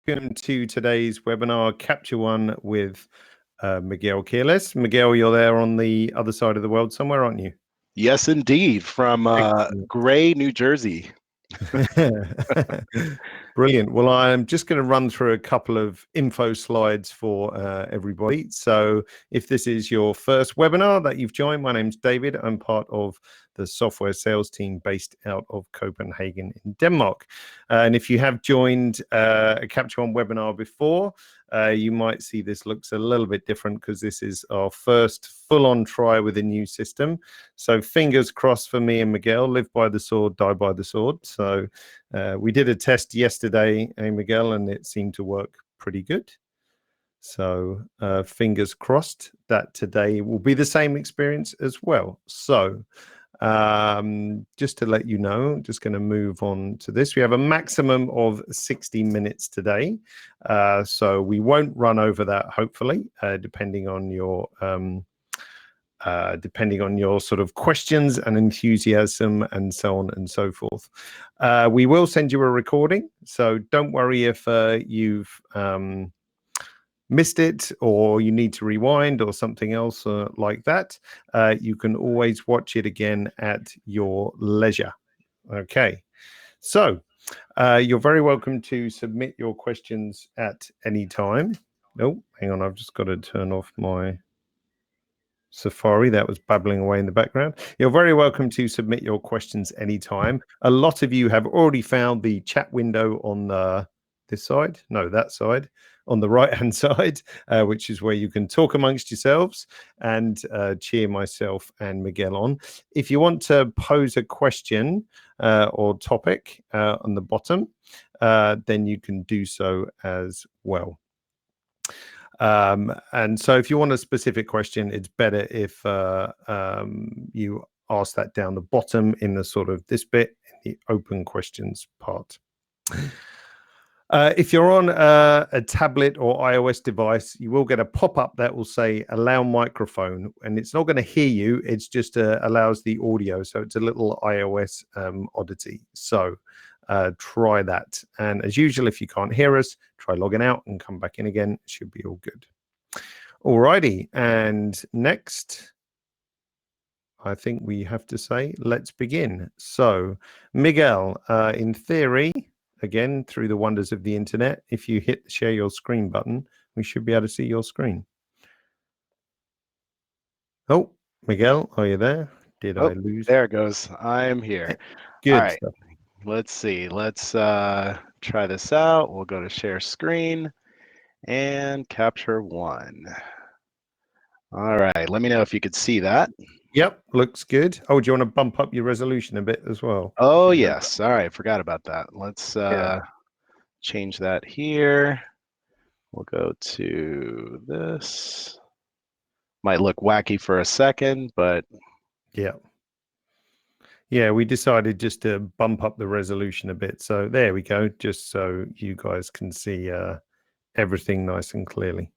Welcome to today's webinar, Capture One with Miguel Quiles. Miguel, you're there on the other side of the world somewhere, aren't you? Yes, indeed, from Gray, New Jersey. Brilliant. Well, I'm just going to run through a couple of info slides for everybody. So if this is your first webinar that you've joined, my name's David. I'm part of the software sales team based out of Copenhagen in Denmark. And if you have joined a Capture One webinar before, you might see this looks a little bit different because this is our first full-on try with a new system. So fingers crossed for me and Miguel, live by the sword, die by the sword. So we did a test yesterday, Miguel, and it seemed to work pretty good. So fingers crossed that today will be the same experience as well. So just to let you know, just going to move on to this. We have a maximum of 60 minutes today. So we won't run over that, hopefully, depending on your sort of questions and enthusiasm and so on and so forth. We will send you a recording, so don't worry if you've missed it or you need to rewind or something else like that. You can always watch it again at your leisure. Okay, so you're very welcome to submit your questions at any time. Oh, hang on, I've just got to turn off my Safari that was babbling away in the background. You're very welcome to submit your questions anytime. A lot of you have already found the chat window on this side, no, that side, on the right-hand side, which is where you can talk amongst yourselves and cheer myself and Miguel on. If you want to pose a question or topic on the bottom, then you can do so as well. And so if you want a specific question, it's better if you ask that down the bottom in the sort of this bit, in the open questions part. If you're on a tablet or iOS device, you will get a pop-up that will say allow microphone, and it's not going to hear you. It's just allows the audio. So it's a little iOS oddity. So try that. And as usual, if you can't hear us, try logging out and come back in again. It should be all good. Alrighty. And next, I think we have to say, let's begin. So Miguel, in theory, again, through the wonders of the internet, if you hit the share your screen button, we should be able to see your screen. Oh, Miguel, are you there? Did I lose? There it goes. I'm here. Good All right. stuff. Let's see. Let's try this out. We'll go to share screen and capture one. All right. Let me know if you could see that. Yep, looks good. Oh, do you want to bump up your resolution a bit as well? Oh, yes. All right. Forgot about that. Let's change that here. We'll go to this. Might look wacky for a second, but yeah, we decided just to bump up the resolution a bit. So there we go, just so you guys can see everything nice and clearly.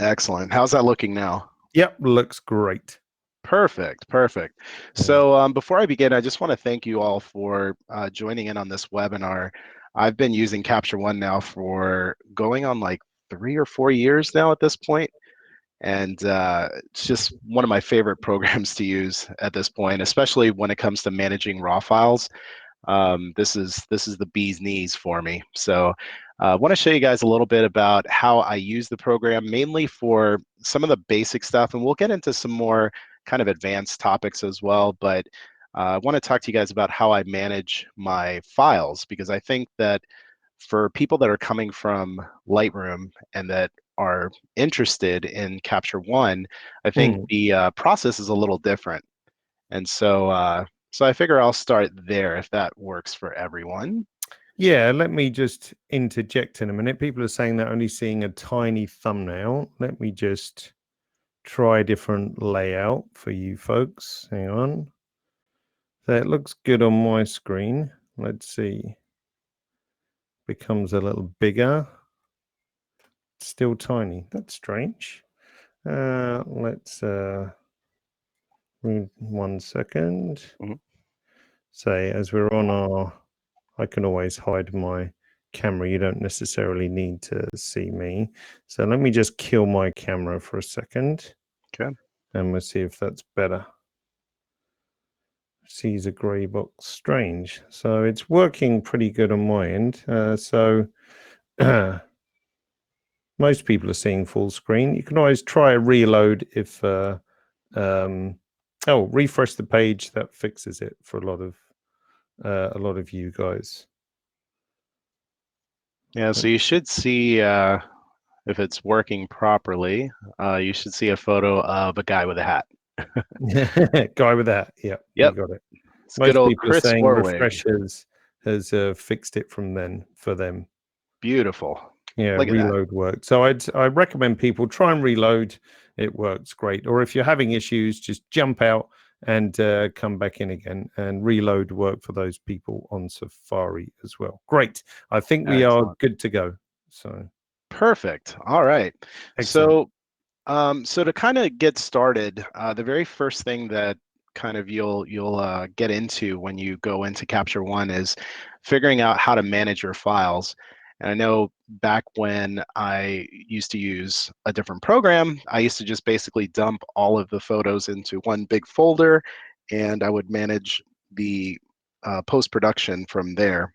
Excellent. How's that looking now? Yep, looks great. Perfect. So before I begin, I just want to thank you all for joining in on this webinar. I've been using Capture One now for going on like 3 or 4 years now at this point. And it's just one of my favorite programs to use at this point, especially when it comes to managing raw files. This is the bee's knees for me. So I want to show you guys a little bit about how I use the program, mainly for some of the basic stuff, and we'll get into some more kind of advanced topics as well. But I want to talk to you guys about how I manage my files, because I think that for people that are coming from Lightroom and that are interested in Capture One, I think the process is a little different. And so so I figure I'll start there if that works for everyone. Yeah, let me just interject in a minute. People are saying they're only seeing a tiny thumbnail. Let me just try a different layout for you folks. Hang on. So it looks good on my screen. Let's see. Becomes a little bigger. Still tiny. That's strange. Let's 1 second. Mhm. Say as we're on our, I can always hide my camera, you don't necessarily need to see me. So let me just kill my camera for a second. Okay. And we'll see if that's better. Sees a grey box. Strange. So it's working pretty good on my end. So most people are seeing full screen. You can always try a reload if refresh the page. That fixes it for a lot of you guys. Yeah, so you should see if it's working properly, you should see a photo of a guy with a hat. Guy with that. Yeah, you Yep, got it. it's good Most old people are Chris saying Warwig. refresh has fixed it from then for them. Beautiful. Yeah, Look at that. reload worked. So I recommend people try and reload. It works great. Or if you're having issues, just jump out and come back in again. And reload work for those people on Safari as well. Great. I think we are Excellent. good to go. So Perfect. All right. excellent. So to kind of get started, the very first thing that kind of you'll get into when you go into Capture One is figuring out how to manage your files. And I know back when I used to use a different program, I used to just basically dump all of the photos into one big folder, and I would manage the post-production from there.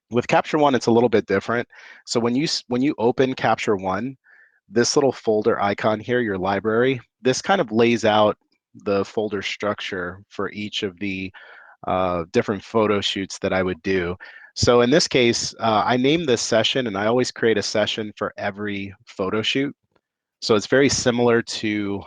With Capture One, it's a little bit different. So when you open Capture One, this little folder icon here, your library, this kind of lays out the folder structure for each of the different photo shoots that I would do. So in this case, I named this session, and I always create a session for every photo shoot. So it's very similar to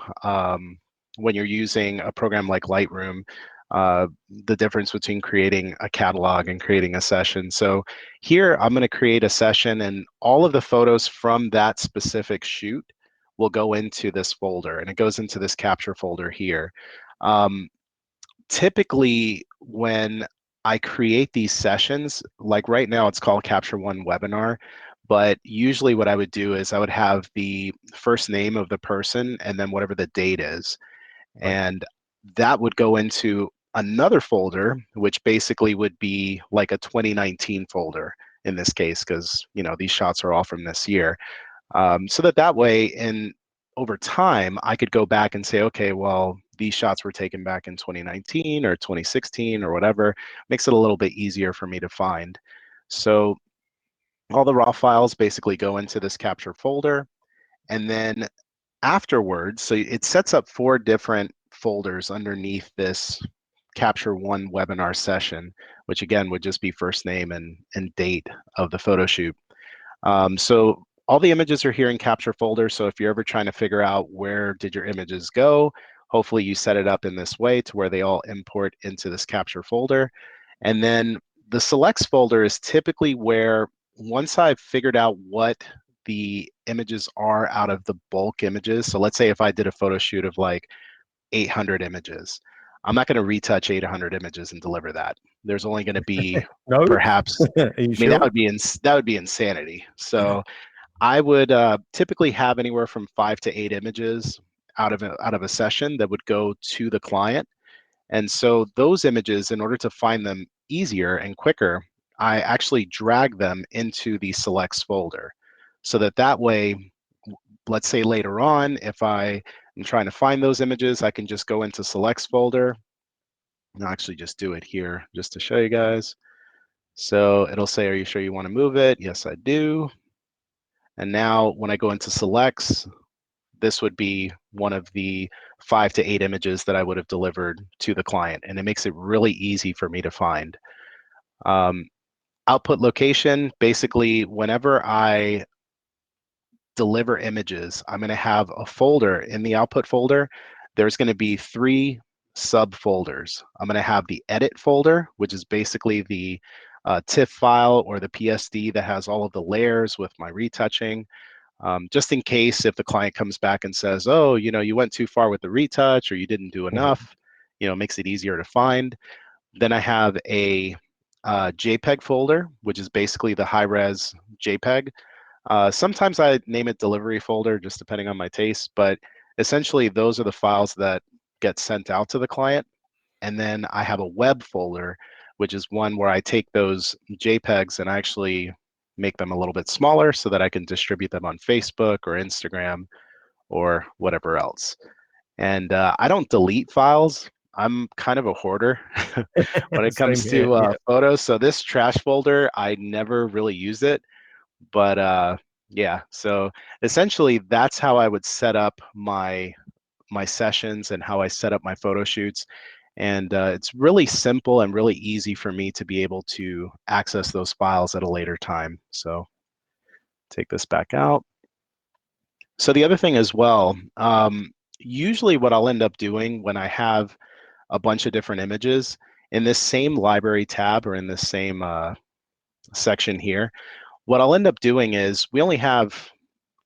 when you're using a program like Lightroom, the difference between creating a catalog and creating a session. So here I'm going to create a session, and all of the photos from that specific shoot will go into this folder, and it goes into this capture folder here. Typically, when I create these sessions, like right now it's called Capture One Webinar, but usually what I would do is I would have the first name of the person and then whatever the date is. Right. And that would go into another folder, which basically would be like a 2019 folder in this case, because these shots are all from this year. So that way, and over time, I could go back and say, okay, well, these shots were taken back in 2019 or 2016 or whatever. Makes it a little bit easier for me to find. So all the raw files basically go into this capture folder, and then afterwards, so it sets up 4 different folders underneath this Capture One webinar session, which again would just be first name and date of the photo shoot. So all the images are here in capture folder. So if you're ever trying to figure out where did your images go, hopefully you set it up in this way to where they all import into this capture folder. And then the selects folder is typically where, once I've figured out what the images are out of the bulk images. So let's say if I did a photo shoot of like 800 images, I'm not going to retouch 800 images and deliver that. There's only going to be No? perhaps, Are you I mean, that sure? would be insanity. So I would typically have anywhere from 5 to 8 images out of a session that would go to the client. And so those images, in order to find them easier and quicker, I actually drag them into the selects folder, so that way, let's say later on, if I am trying to find those images, I can just go into selects folder. I'll actually just do it here just to show you guys. So it'll say, are you sure you want to move it? Yes, I do. And now when I go into selects, this would be one of the 5 to 8 images that I would have delivered to the client. And it makes it really easy for me to find. Output location, basically, whenever I deliver images, I'm going to have a folder. In the output folder, there's going to be 3 subfolders. I'm going to have the edit folder, which is basically the TIFF file or the PSD that has all of the layers with my retouching. Just in case if the client comes back and says, oh, you went too far with the retouch, or you didn't do enough, it makes it easier to find. Then I have a JPEG folder, which is basically the high-res JPEG. Sometimes I name it delivery folder, just depending on my taste, but essentially those are the files that get sent out to the client. And then I have a web folder, which is one where I take those JPEGs and I actually make them a little bit smaller so that I can distribute them on Facebook or Instagram or whatever else. And I don't delete files. I'm kind of a hoarder when it Same comes here. to Yeah. photos. So this trash folder, I never really use it. But yeah, so essentially that's how I would set up my sessions and how I set up my photo shoots. And it's really simple and really easy for me to be able to access those files at a later time. So take this back out. So the other thing as well, usually what I'll end up doing when I have a bunch of different images in this same library tab or in this same section here, what I'll end up doing is we only have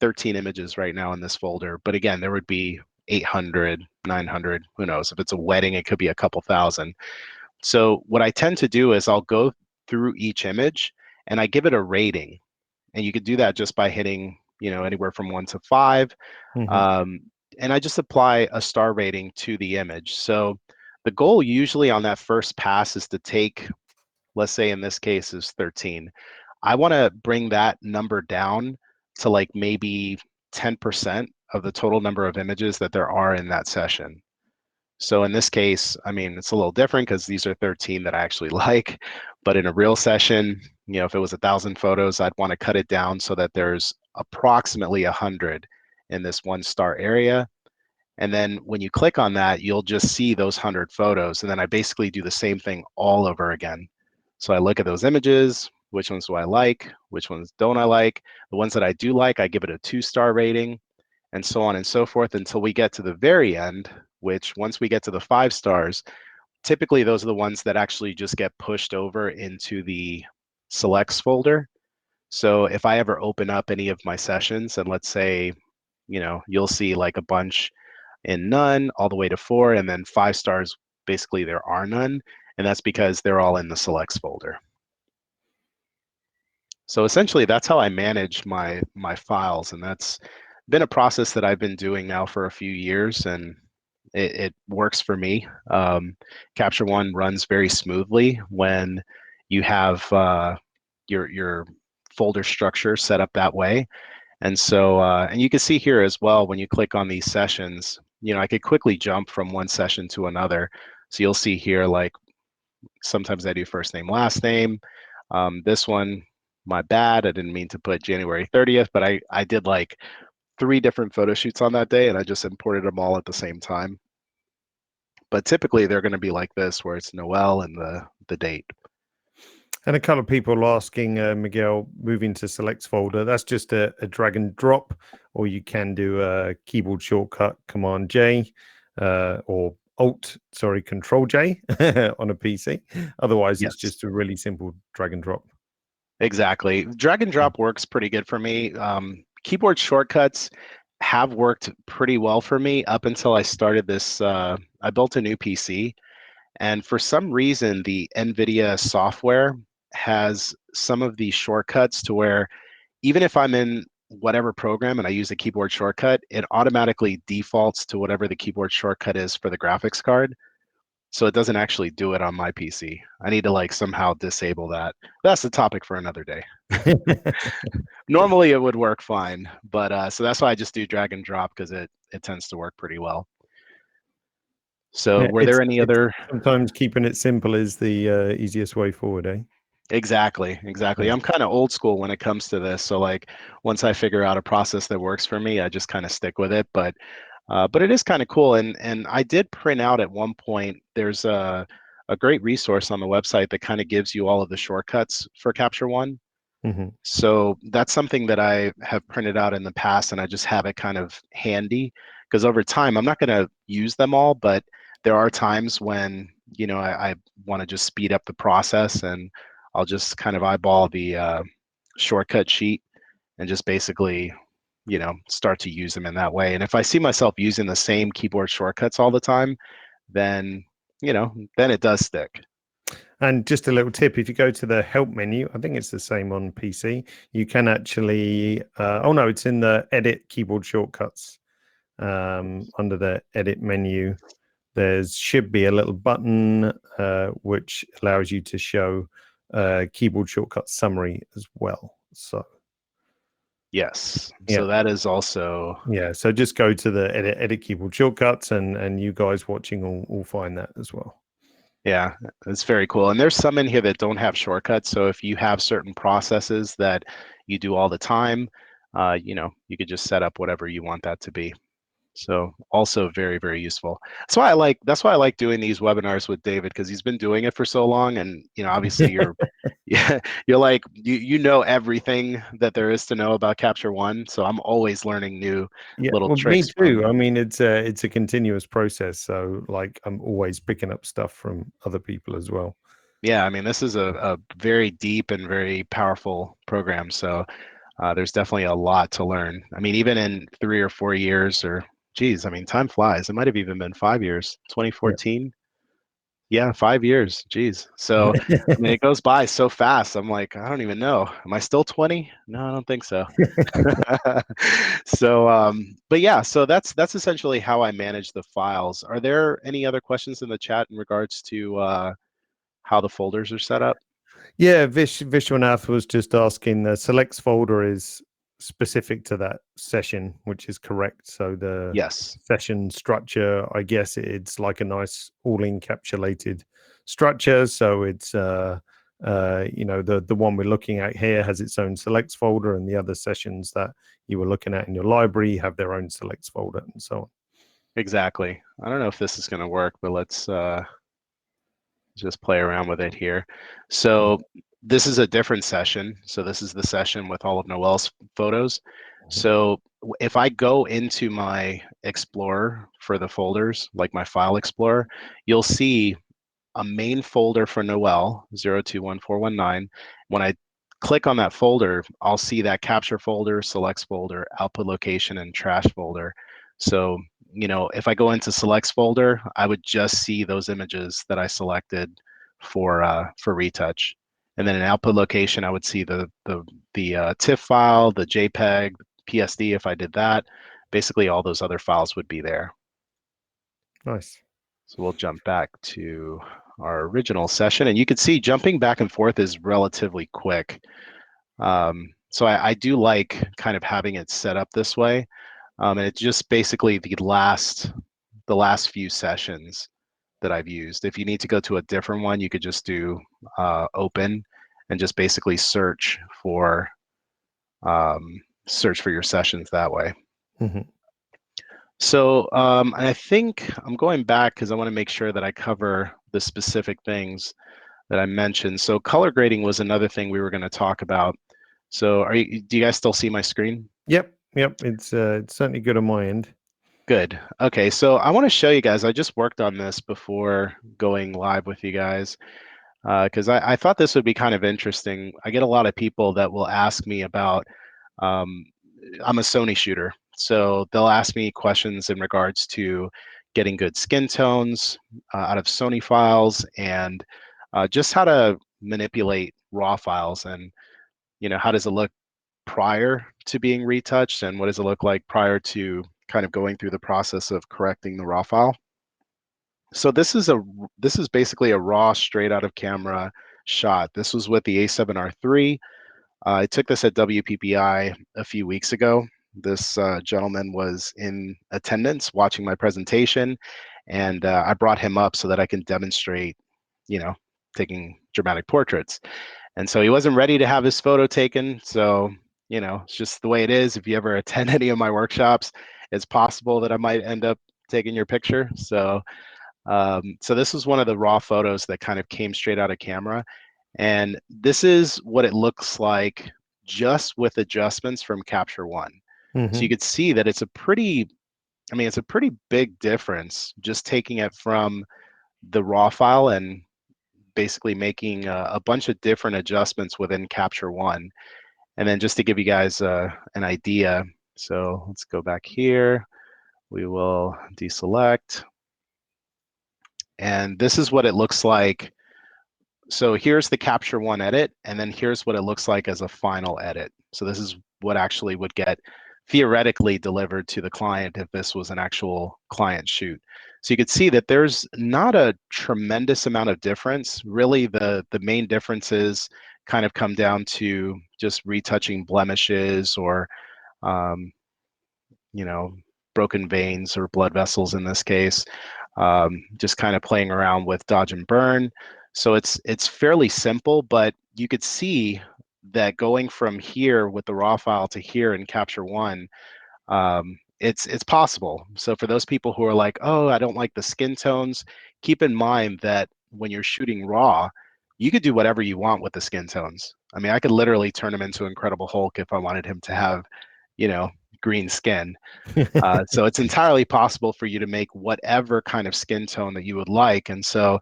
13 images right now in this folder, but again, there would be 800, 900, who knows? If it's a wedding, it could be a couple thousand. So what I tend to do is I'll go through each image and I give it a rating. And you could do that just by hitting, anywhere from 1 to 5. Mhm. Um, and I just apply a star rating to the image. So the goal usually on that first pass is to take, let's say in this case is 13. I want to bring that number down to like maybe 10% of the total number of images that there are in that session. So in this case, I mean, it's a little different because these are 13 that I actually like. But in a real session, if it was 1,000 photos, I'd want to cut it down so that there's approximately 100 in this 1 star area. And then when you click on that, you'll just see those 100 photos. And then I basically do the same thing all over again. So I look at those images, which ones do I like, which ones don't I like. The ones that I do like, I give it a 2-star rating, and so on and so forth until we get to the very end, which once we get to the 5 stars, typically those are the ones that actually just get pushed over into the selects folder. So if I ever open up any of my sessions and let's say, you'll see like a bunch in none all the way to 4, and then 5 stars, basically there are none. And that's because they're all in the selects folder. So essentially that's how I manage my files. And that's been a process that I've been doing now for a few years, and it works for me. Capture One runs very smoothly when you have your folder structure set up that way. And so, and you can see here as well, when you click on these sessions, I could quickly jump from one session to another. So you'll see here, like sometimes I do first name, last name. This one, my bad, I didn't mean to put January 30th, but I did like 3 different photo shoots on that day and I just imported them all at the same time. But typically they're going to be like this, where it's Noel and the date. And a couple of people asking, Miguel, moving to selects folder. That's just a drag and drop, or you can do a keyboard shortcut, Command J, or Control J on a PC. Otherwise, it's Yes, just a really simple drag and drop. exactly. Drag and drop works pretty good for me. Keyboard shortcuts have worked pretty well for me up until I started this. I built a new PC, and for some reason, the NVIDIA software has some of these shortcuts to where even if I'm in whatever program and I use a keyboard shortcut, it automatically defaults to whatever the keyboard shortcut is for the graphics card. So it doesn't actually do it on my PC. I need to like somehow disable that. That's the topic for another day. Normally it would work fine, but so that's why I just do drag and drop, because it tends to work pretty well. So Yeah, were there any it's other? sometimes keeping it simple is the easiest way forward, eh? Exactly. Yeah. I'm kind of old school when it comes to this. So like once I figure out a process that works for me, I just kind of stick with it. But it is kind of cool. And I did print out at one point. There's a great resource on the website that kind of gives you all of the shortcuts for Capture One. Hmm. So that's something that I have printed out in the past, and I just have it kind of handy because over time I'm not going to use them all, but there are times when I want to just speed up the process, and I'll just kind of eyeball the shortcut sheet and just basically start to use them in that way. And if I see myself using the same keyboard shortcuts all the time, then then it does stick. And just a little tip, if you go to the help menu, I think it's the same on PC, you can actually, oh no, it's in the edit keyboard shortcuts. Under the edit menu, there should be a little button which allows you to show keyboard shortcut summary as well. So Yes. yeah, So that is also, yeah. So just go to the edit keyboard shortcuts, and you guys watching will find that as well. yeah, it's very cool. And there's some in here that don't have shortcuts. So if you have certain processes that you do all the time, you could just set up whatever you want that to be. So also very, very useful. That's why I like doing these webinars with David, because he's been doing it for so long. And obviously yeah, you're like you know everything that there is to know about Capture One. So I'm always learning new Yeah, little well, me tricks from too. I him. mean, it's a continuous process. So like, I'm always picking up stuff from other people as well. Yeah, I mean, this is a very deep and very powerful program. So there's definitely a lot to learn. I mean, even in 3 or 4 years, or geez, I mean, time flies. It might have even been 5 years. Yeah. 2014. Yeah, 5 years. Geez. So, I mean, it goes by so fast. I'm like, I don't even know. Am I still 20? No, I don't think so. So, but yeah, so that's essentially how I manage the files. Are there any other questions in the chat in regards to how the folders are set up? Yeah, Vishwanath was just asking, the selects folder is specific to that session, which is correct. So the Yes, session structure, I guess it's like a nice all encapsulated structure. So it's the one we're looking at here has its own selects folder, and the other sessions that you were looking at in your library have their own selects folder, and so on. exactly. I don't know if this is going to work, but let's just play around with it here. So this is a different session. So this is the session with all of Noel's photos. So if I go into my Explorer for the folders, like my File Explorer, you'll see a main folder for Noel 021419. When I click on that folder, I'll see that capture folder, selects folder, output location, and trash folder. So, if I go into selects folder, I would just see those images that I selected for retouch. And then in output location, I would see the TIFF file, the JPEG, PSD if I did that. Basically, all those other files would be there. Nice. So we'll jump back to our original session, and you can see jumping back and forth is relatively quick. So I do like kind of having it set up this way, and it's just basically the last few sessions that I've used. If you need to go to a different one, you could just do open and just basically search for your sessions that way. Mhm. So and I think I'm going back because I want to make sure that I cover the specific things that I mentioned. So color grading was another thing we were going to talk about. So do you guys still see my screen? Yep. It's certainly good on my end. Good. Okay, so I want to show you guys. I just worked on this before going live with you guys because I thought this would be kind of interesting. I get a lot of people that will ask me about, um, I'm a Sony shooter, so they'll ask me questions in regards to getting good skin tones out of Sony files and just how to manipulate raw files and how does it look prior to being retouched and what does it look like prior to kind of going through the process of correcting the raw file. So this is basically a raw straight out of camera shot. This was with the A7R III. I took this at WPPI a few weeks ago. This gentleman was in attendance watching my presentation, and I brought him up so that I can demonstrate, you know, taking dramatic portraits. And so he wasn't ready to have his photo taken. So, it's just the way it is. If you ever attend any of my workshops, it's possible that I might end up taking your picture. So this was one of the raw photos that kind of came straight out of camera. And this is what it looks like just with adjustments from Capture One. So you Hmm. could see that it's a pretty big difference just taking it from the raw file and basically making a bunch of different adjustments within Capture One. And then just to give you guys an idea, so let's go back here. We will deselect. And this is what it looks like. So here's the Capture One edit, and then here's what it looks like as a final edit. So this is what actually would get theoretically delivered to the client if this was an actual client shoot. So you could see that there's not a tremendous amount of difference. Really, the main difference is kind of come down to just retouching blemishes or, um, you know, broken veins or blood vessels in this case, just kind of playing around with dodge and burn. So it's fairly simple, but you could see that going from here with the raw file to here in Capture One, it's possible. So for those people who are like, oh, I don't like the skin tones, keep in mind that when you're shooting raw, you could do whatever you want with the skin tones. I mean, I could literally turn him into Incredible Hulk if I wanted him to have, you know, green skin. So it's entirely possible for you to make whatever kind of skin tone that you would like. And so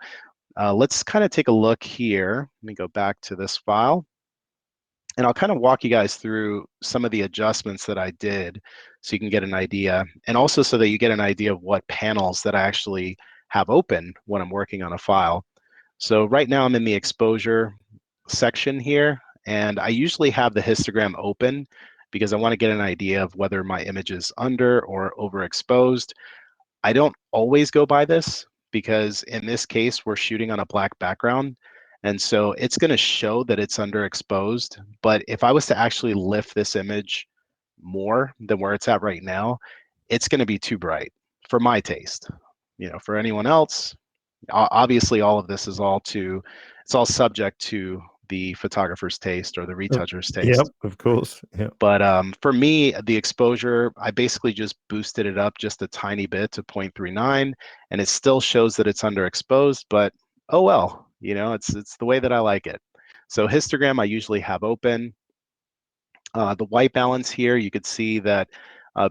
let's kind of take a look here. Let me go back to this file. And I'll kind of walk you guys through some of the adjustments that I did so you can get an idea. And also so that you get an idea of what panels that I actually have open when I'm working on a file. So right now I'm in the exposure section here. And I usually have the histogram open because I want to get an idea of whether my image is under or overexposed. I don't always go by this because in this case, we're shooting on a black background. And so it's going to show that it's underexposed. But if I was to actually lift this image more than where it's at right now, it's going to be too bright for my taste. You know, for anyone else, obviously all of this is it's all subject to the photographer's taste or the retoucher's Yep, taste. of course. Yeah. But for me, the exposure, I basically just boosted it up just a tiny bit to 0.39, and it still shows that it's underexposed, but oh well, you know, it's the way that I like it. So histogram I usually have open. The white balance here, you could see that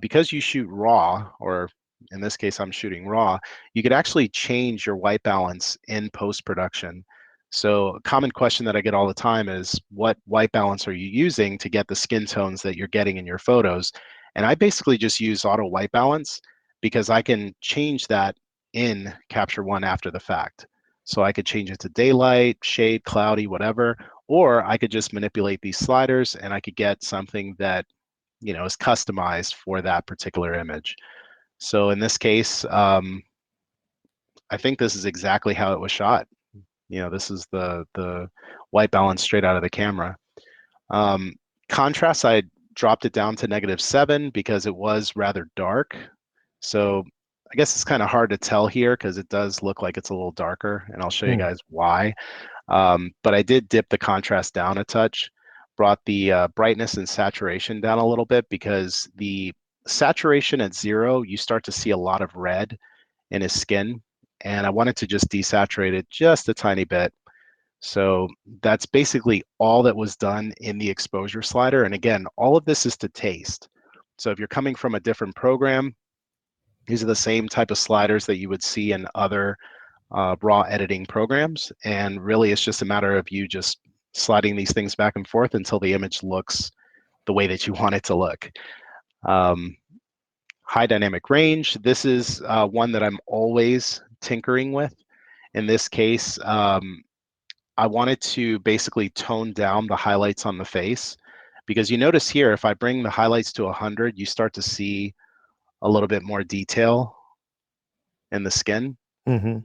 because you shoot raw, or in this case, I'm shooting raw, you could actually change your white balance in post-production. So a common question that I get all the time is, what white balance are you using to get the skin tones that you're getting in your photos? And I basically just use auto white balance because I can change that in Capture One after the fact. So I could change it to daylight, shade, cloudy, whatever, or I could just manipulate these sliders and I could get something that, you know, is customized for that particular image. So in this case, I think this is exactly how it was shot. You know, this is the white balance straight out of the camera. Um, Contrast, I dropped it down to -7 because it was rather dark. So I guess it's kind of hard to tell here because it does look like it's a little darker, and I'll show you guys why. But I did dip the contrast down a touch, brought the brightness and saturation down a little bit because the saturation at 0, you start to see a lot of red in his skin. And I wanted to just desaturate it just a tiny bit. So that's basically all that was done in the exposure slider. And again, all of this is to taste. So if you're coming from a different program, these are the same type of sliders that you would see in other raw editing programs. And really, it's just a matter of you just sliding these things back and forth until the image looks the way that you want it to look. Um, High dynamic range. This is one that I'm always tinkering with. In this case, I wanted to basically tone down the highlights on the face because you notice here, if I bring the highlights to 100, you start to see a little bit more detail in the skin. Mm-hmm.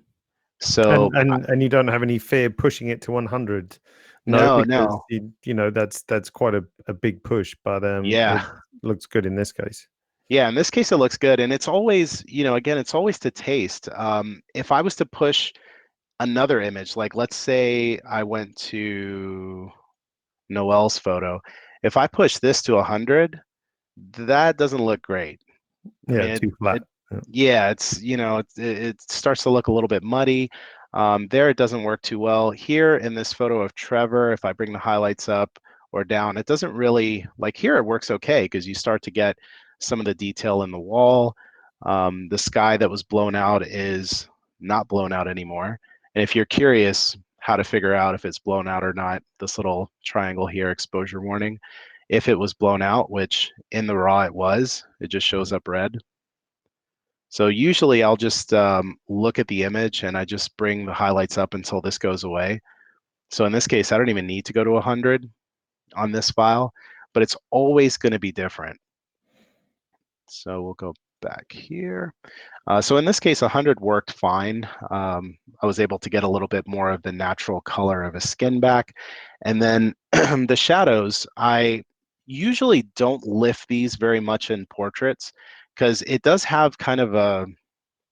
So And you don't have any fear pushing it to 100? No, no, because no. you know that's quite a big push, but it Yeah. looks good in this case. Yeah, in this case, it looks good. And it's always, you know, again, it's always to taste. If I was to push another image, like let's say I went to Noel's photo, if I push this to 100, that doesn't look great. I Yeah, mean, too flat. Yeah. yeah, it's, you know, it starts to look a little bit muddy. There, it doesn't work too well. Here in this photo of Trevor, if I bring the highlights up or down, it doesn't really, like here it works okay because you start to get some of the detail in the wall. The sky that was blown out is not blown out anymore. And if you're curious how to figure out if it's blown out or not, this little triangle here, exposure warning, if it was blown out, which in the raw it was, it just shows up red. So usually I'll just look at the image and I just bring the highlights up until this goes away. So in this case, I don't even need to go to 100 on this file, but it's always going to be different. So we'll go back here. So in this case, 100 worked fine. I was able to get a little bit more of the natural color of a skin back. And then the shadows, I usually don't lift these very much in portraits because it does have kind of a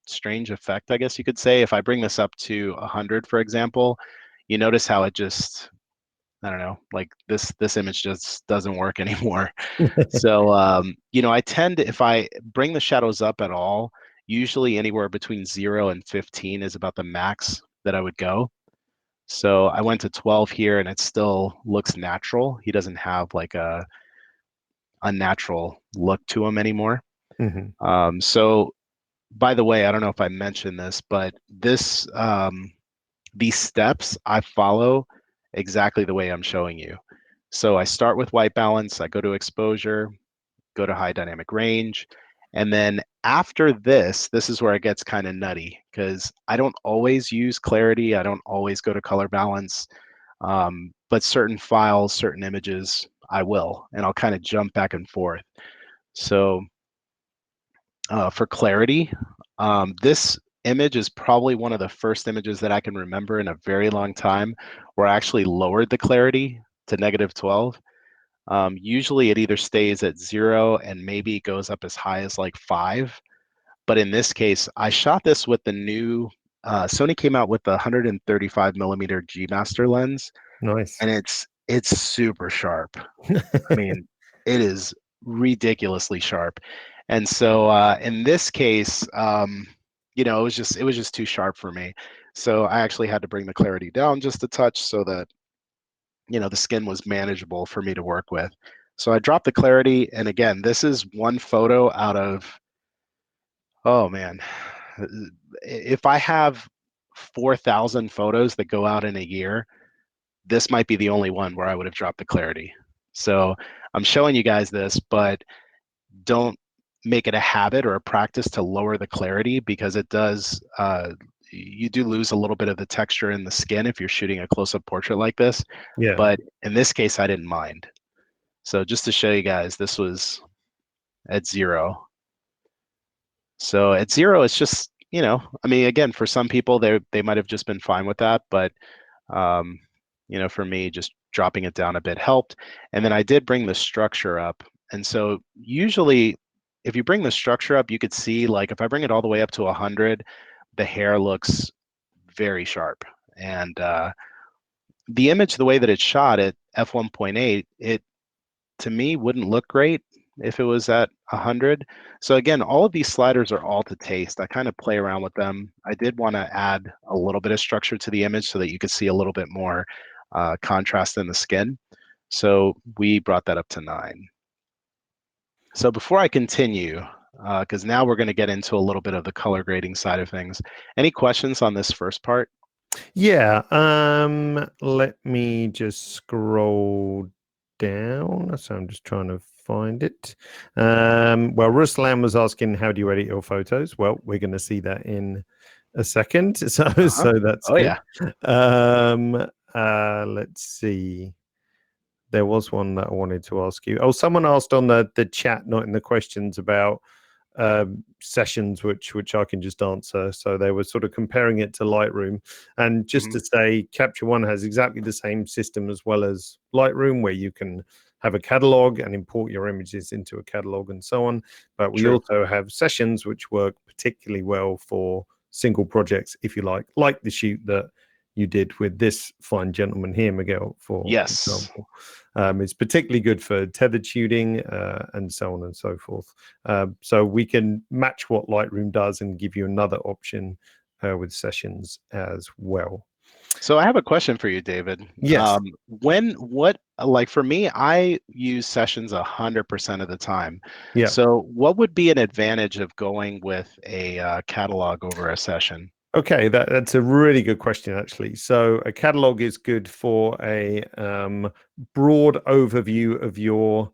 strange effect, I guess you could say. If I bring this up to 100, for example, you notice how it just, I don't know, like this image just doesn't work anymore. So I tend to, if I bring the shadows up at all, usually anywhere between 0 and 15 is about the max that I would go. So I went to 12 here and it still looks natural. He doesn't have like a unnatural look to him anymore. Mhm. So by the way, I don't know if I mentioned this, but these steps I follow exactly the way I'm showing you. So I start with white balance, I go to exposure, go to high dynamic range. And then after this is where it gets kind of nutty because I don't always use clarity. I don't always go to color balance. But certain files, certain images, I will, and I'll kind of jump back and forth. So for clarity, this image is probably one of the first images that I can remember in a very long time where I actually lowered the clarity to -12. Usually it either stays at 0 and maybe goes up as high as like 5. But in this case, I shot this with the new, Sony came out with the 135 millimeter G Master lens, Nice. and it's super sharp. I mean, it is ridiculously sharp. And so in this case, it was just too sharp for me. So I actually had to bring the clarity down just a touch so that the skin was manageable for me to work with. So I dropped the clarity, and again, this is one photo out of, oh man, if I have 4,000 photos that go out in a year, this might be the only one where I would have dropped the clarity. So I'm showing you guys this, but don't make it a habit or a practice to lower the clarity because it does, you do lose a little bit of the texture in the skin if you're shooting a close-up portrait like this. Yeah. But in this case, I didn't mind. So just to show you guys, this was at 0. So at 0, it's just, I mean, again, for some people, they might have just been fine with that, but um, for me, just dropping it down a bit helped. And then I did bring the structure up. And so usually, if you bring the structure up, you could see like if I bring it all the way up to 100, the hair looks very sharp. And the image, the way that it's shot at f1.8, it to me wouldn't look great if it was at 100. So again, all of these sliders are all to taste. I kind of play around with them. I did want to add a little bit of structure to the image so that you could see a little bit more contrast in the skin. So we brought that up to 9. So before I continue, because now we're going to get into a little bit of the color grading side of things. Any questions on this first part? Yeah. Let me just scroll down. So I'm just trying to find it. Well, Ruslan was asking, how do you edit your photos? Well, we're going to see that in a second. So that's Oh good. yeah. Let's see. There was one that I wanted to ask you. Oh, someone asked on the chat, not in the questions, about sessions, which I can just answer. So they were sort of comparing it to Lightroom, and just to say, Capture One has exactly the same system as well as Lightroom, where you can have a catalog and import your images into a catalog and so on. But we also have sessions which work particularly well for single projects, if you like the shoot that you did with this fine gentleman here, Miguel, for example. It's particularly good for tethered shooting and so on and so forth. So we can match what Lightroom does and give you another option with sessions as well. So I have a question for you, David. Yes. Like for me, I use sessions 100% of the time. Yeah. So what would be an advantage of going with a catalog over a session? Okay, that's a really good question, actually. So a catalog is good for a broad overview of your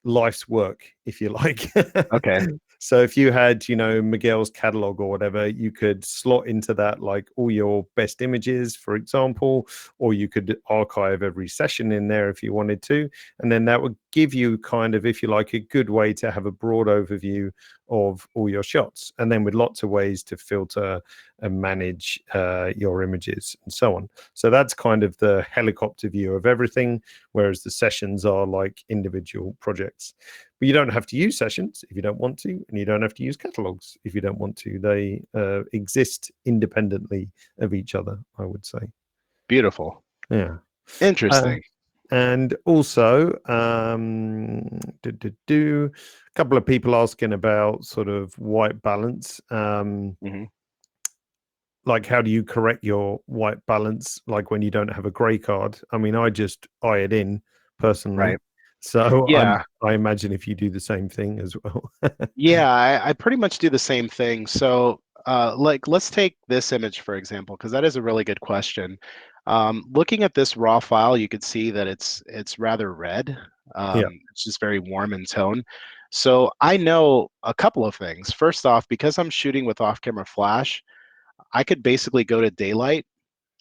life's work, if you like. Okay. So if you had, Miguel's catalog or whatever, you could slot into that like all your best images, for example, or you could archive every session in there if you wanted to, and then that would give you kind of, if you like, a good way to have a broad overview of all your shots, and then with lots of ways to filter and manage your images and so on. So that's kind of the helicopter view of everything, whereas the sessions are like individual projects. But you don't have to use sessions if you don't want to, and you don't have to use catalogs if you don't want to. They exist independently of each other, I would say. Beautiful. Yeah. Interesting. And also, a couple of people asking about sort of white balance. Hmm. Like, how do you correct your white balance? Like when you don't have a gray card. I mean, I just eye it in personally. Right. So Yeah. I imagine if you do the same thing as well. Yeah, I pretty much do the same thing. So, like, let's take this image, for example, because that is a really good question. Looking at this raw file, you could see that it's rather red. Yeah. It's just very warm in tone. So I know a couple of things. First off, because I'm shooting with off-camera flash, I could basically go to daylight,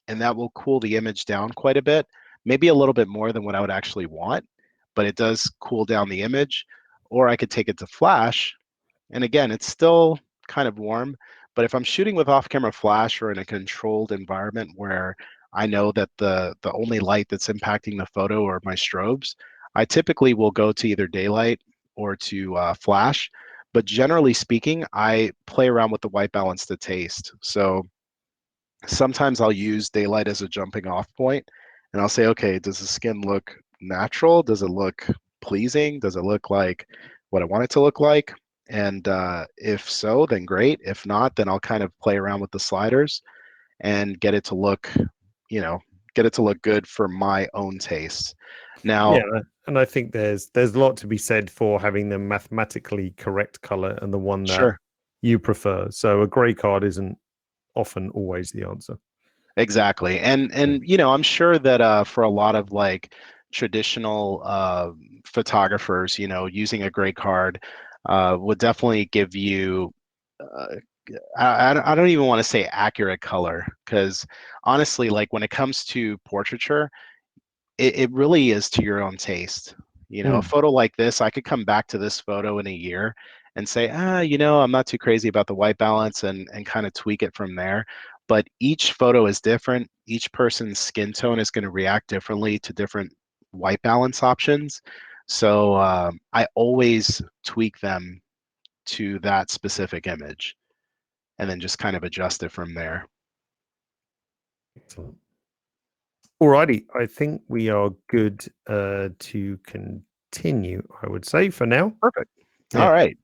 and that will cool the image down quite a bit, maybe a little bit more than what I would actually want, but it does cool down the image. Or I could take it to flash, and again, it's still kind of warm, but if I'm shooting with off-camera flash or in a controlled environment where I know that the only light that's impacting the photo are my strobes, I typically will go to either daylight or to flash. But generally speaking, I play around with the white balance to taste. So sometimes I'll use daylight as a jumping off point, and I'll say, okay, does the skin look natural? Does it look pleasing? Does it look like what I want it to look like? And if so, then great. If not, then I'll kind of play around with the sliders and get it to look, you know, get it to look good for my own taste. Now, Yeah, and I think there's a lot to be said for having the mathematically correct color and the one that sure. you prefer. So a gray card isn't often always the answer. Exactly. And I'm sure that for a lot of like traditional photographers, using a gray card would definitely give you uh, I don't even want to say accurate color, because honestly, like when it comes to portraiture, it really is to your own taste. A Mm. photo like this, I could come back to this photo in a year and say, I'm not too crazy about the white balance, and kind of tweak it from there. But each photo is different. Each person's skin tone is going to react differently to different white balance options. So I always tweak them to that specific image and then just kind of adjust it from there. Excellent. Alrighty, I think we are good to continue, I would say, for now. Perfect. Yeah. All right.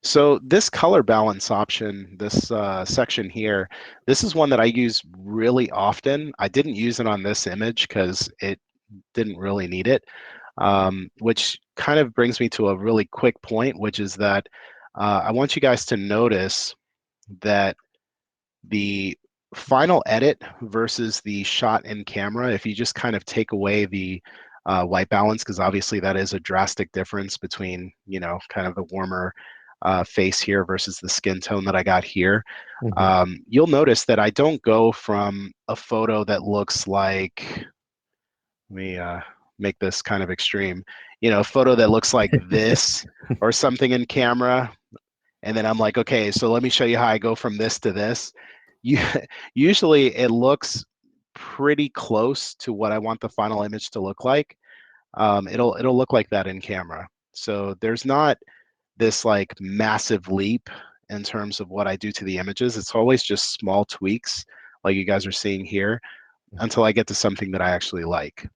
So this color balance option, this section here, this is one that I use really often. I didn't use it on this image because it didn't really need it, which kind of brings me to a really quick point, which is that I want you guys to notice that the final edit versus the shot in camera, if you just kind of take away the white balance, because obviously that is a drastic difference between, kind of the warmer face here versus the skin tone that I got here. Mhm. You'll notice that I don't go from a photo that looks like, let me make this kind of extreme, a photo that looks like this or something in camera, and then I'm like, okay, so let me show you how I go from this to this. You usually it looks pretty close to what I want the final image to look like. It'll look like that in camera. So there's not this like massive leap in terms of what I do to the images. It's always just small tweaks, like you guys are seeing here, until I get to something that I actually like.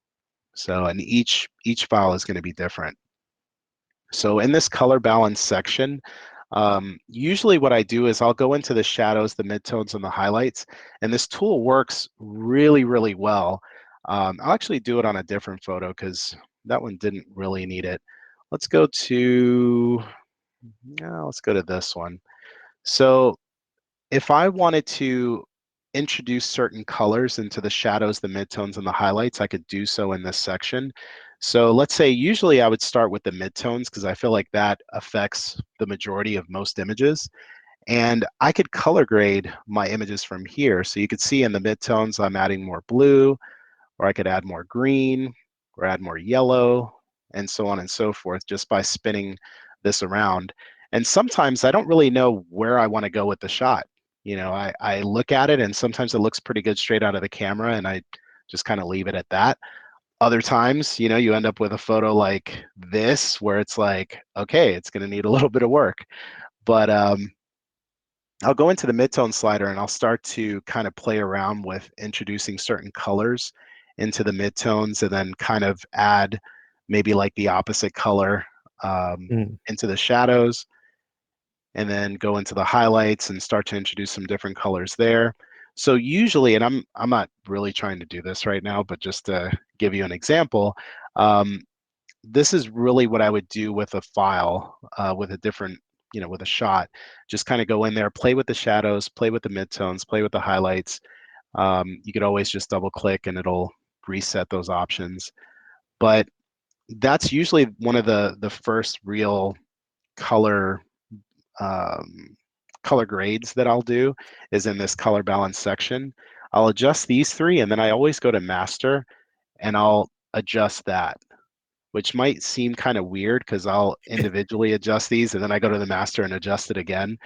So, and each file is going to be different. So in this color balance section, usually what I do is I'll go into the shadows, the midtones, and the highlights, and this tool works really, really well. I'll actually do it on a different photo because that one didn't really need it. Let's go to, let's go to this one. So if I wanted to introduce certain colors into the shadows, the midtones, and the highlights, I could do so in this section. So let's say usually I would start with the midtones because I feel like that affects the majority of most images. And I could color grade my images from here. So you could see in the midtones, I'm adding more blue, or I could add more green, or add more yellow, and so on and so forth just by spinning this around. And sometimes I don't really know where I want to go with the shot. I look at it and sometimes it looks pretty good straight out of the camera and I just kind of leave it at that. Other times, you end up with a photo like this where it's like, okay, it's going to need a little bit of work. But I'll go into the midtone slider and I'll start to kind of play around with introducing certain colors into the midtones and then kind of add maybe like the opposite color Mm. into the shadows, and then go into the highlights and start to introduce some different colors there. So usually, and I'm not really trying to do this right now, but just to give you an example, um, this is really what I would do with a file, with a different, with a shot. Just kind of go in there, play with the shadows, play with the midtones, play with the highlights. You could always just double click and it'll reset those options. But that's usually one of the first real color um, color grades that I'll do is in this color balance section. I'll adjust these three, and then I always go to master and I'll adjust that, which might seem kind of weird because I'll individually adjust these and then I go to the master and adjust it again.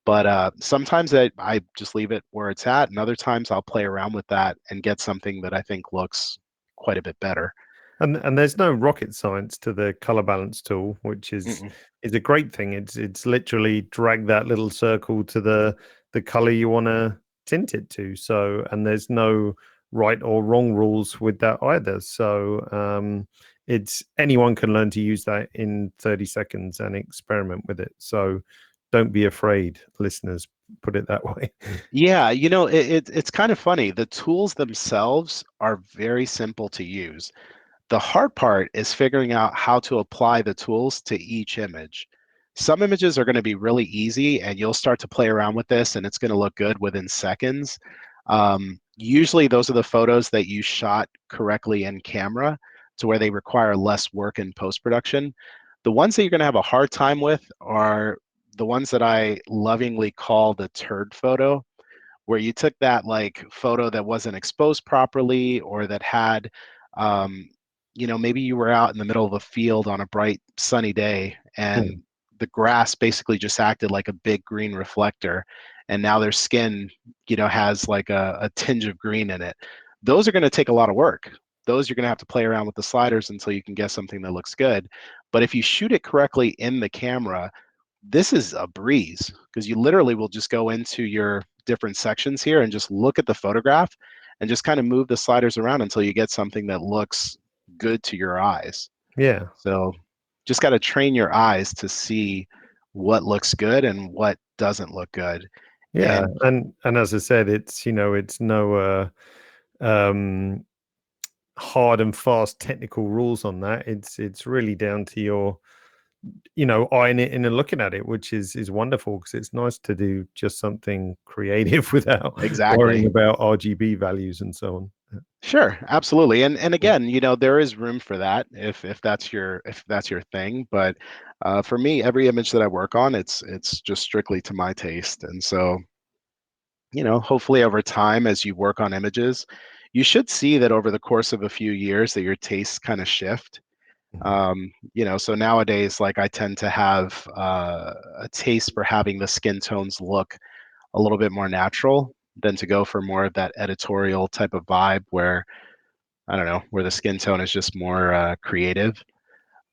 But sometimes I just leave it where it's at, and other times I'll play around with that and get something that I think looks quite a bit better. And there's no rocket science to the color balance tool, which Mm-mm. is a great thing. It's literally drag that little circle to the color you want to tint it to. So, and there's no right or wrong rules with that either. So it's anyone can learn to use that in 30 seconds and experiment with it. So don't be afraid, listeners, put it that way. Yeah, it's kind of funny. The tools themselves are very simple to use. The hard part is figuring out how to apply the tools to each image. Some images are going to be really easy and you'll start to play around with this and it's going to look good within seconds. Usually those are the photos that you shot correctly in camera to where they require less work in post-production. The ones that you're going to have a hard time with are the ones that I lovingly call the turd photo, where you took that like photo that wasn't exposed properly or that had maybe you were out in the middle of a field on a bright sunny day and Mm. the grass basically just acted like a big green reflector, and now their skin has like a tinge of green in it. Those are going to take a lot of work. Those you're going to have to play around with the sliders until you can get something that looks good. But if you shoot it correctly in the camera, this is a breeze because you literally will just go into your different sections here and just look at the photograph and just kind of move the sliders around until you get something that looks good to your eyes. Yeah. So just got to train your eyes to see what looks good and what doesn't look good. Yeah, And and as I said, it's it's no um hard and fast technical rules on that. It's really down to your eyeing it in and looking at it, which is wonderful because it's nice to do just something creative without worrying exactly. about RGB values and so on. Sure, absolutely. And Yeah. again, there is room for that if that's your thing. But for me, every image that I work on, it's just strictly to my taste. And so, hopefully over time, as you work on images, you should see that over the course of a few years that your tastes kind of shift. Mhm. So nowadays, like I tend to have a taste for having the skin tones look a little bit more natural than to go for more of that editorial type of vibe where I don't know, where the skin tone is just more creative.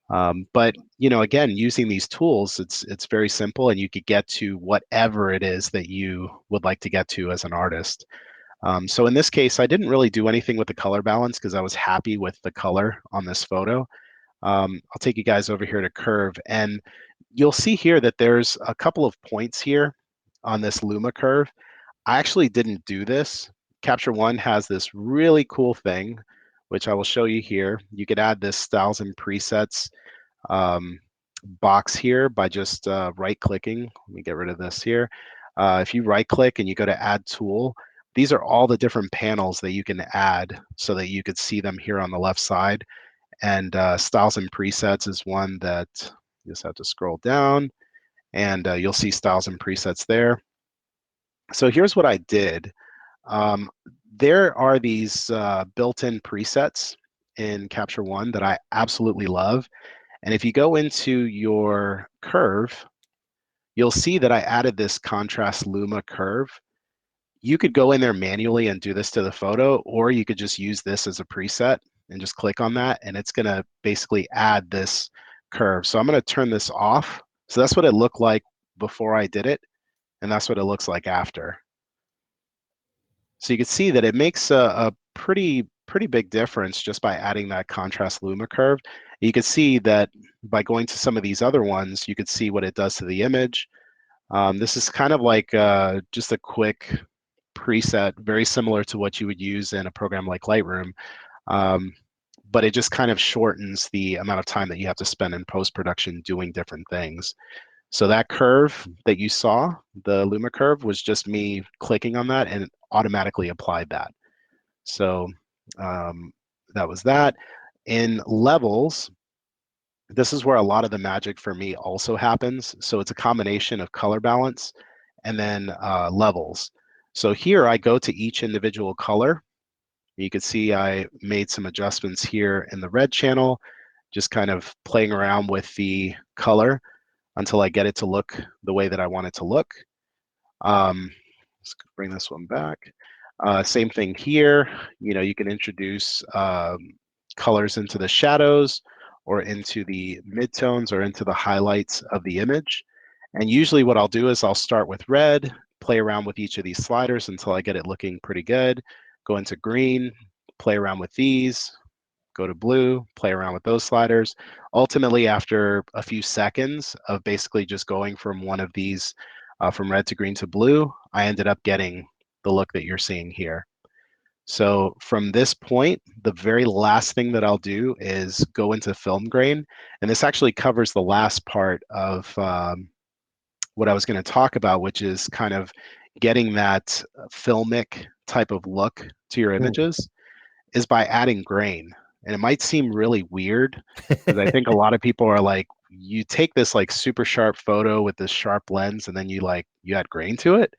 But again, using these tools, it's very simple, and you could get to whatever it is that you would like to get to as an artist. So in this case, I didn't really do anything with the color balance because I was happy with the color on this photo. I'll take you guys over here to curve, and you'll see here that there's a couple of points here on this Luma curve. I actually didn't do this. Capture One has this really cool thing, which I will show you here. You could add this styles and presets um, box here by just right clicking. Let me get rid of this here. If you right click and you go to add tool, these are all the different panels that you can add so that you could see them here on the left side. And styles and presets is one that you just have to scroll down and you'll see styles and presets there. So here's what I did. Um, there are these built-in presets in Capture One that I absolutely love. And if you go into your curve, you'll see that I added this contrast luma curve. You could go in there manually and do this to the photo, or you could just use this as a preset and just click on that, and it's gonna basically add this curve. So I'm gonna turn this off. So that's what it looked like before I did it, and that's what it looks like after. So you can see that it makes a pretty big difference just by adding that contrast luma curve. You can see that by going to some of these other ones, you could see what it does to the image. This is kind of like just a quick preset, very similar to what you would use in a program like Lightroom. Um, but it just kind of shortens the amount of time that you have to spend in post-production doing different things. So that curve that you saw, the Luma curve, was just me clicking on that and it automatically applied that. So that was that. In levels, this is where a lot of the magic for me also happens. So it's a combination of color balance and then levels. So here I go to each individual color. You can see I made some adjustments here in the red channel, just kind of playing around with the color until I get it to look the way that I want it to look. Let's bring this one back. Same thing here. You know, you can introduce colors into the shadows or into the midtones or into the highlights of the image. And usually what I'll do is I'll start with red, play around with each of these sliders until I get it looking pretty good, go into green, play around with these, go to blue, play around with those sliders. Ultimately, after a few seconds of basically just going from one of these, from red to green to blue, I ended up getting the look that you're seeing here. So from this point, the very last thing that I'll do is go into film grain. And this actually covers the last part of what I was going to talk about, which is kind of getting that filmic type of look to your Mm. images, is by adding grain. And it might seem really weird because I think a lot of people are like, you take this like super sharp photo with this sharp lens and then you add grain to it.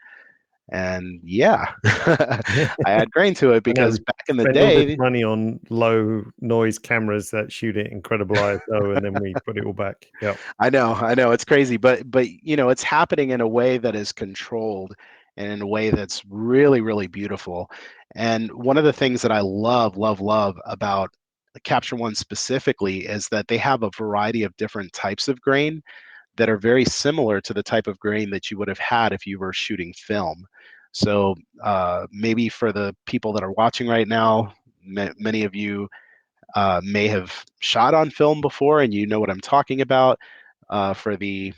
And yeah, I add grain to it I know. because back in the Spend all this day, money on low noise cameras that shoot at incredible ISO, and then we put it all back. Yeah. I know it's crazy, but you know, it's happening in a way that is controlled and in a way that's really, really beautiful. And one of the things that I love about Capture One specifically is that they have a variety of different types of grain that are very similar to the type of grain that you would have had if you were shooting film. So maybe for the people that are watching right now, many of you may have shot on film before and you know what I'm talking about. For the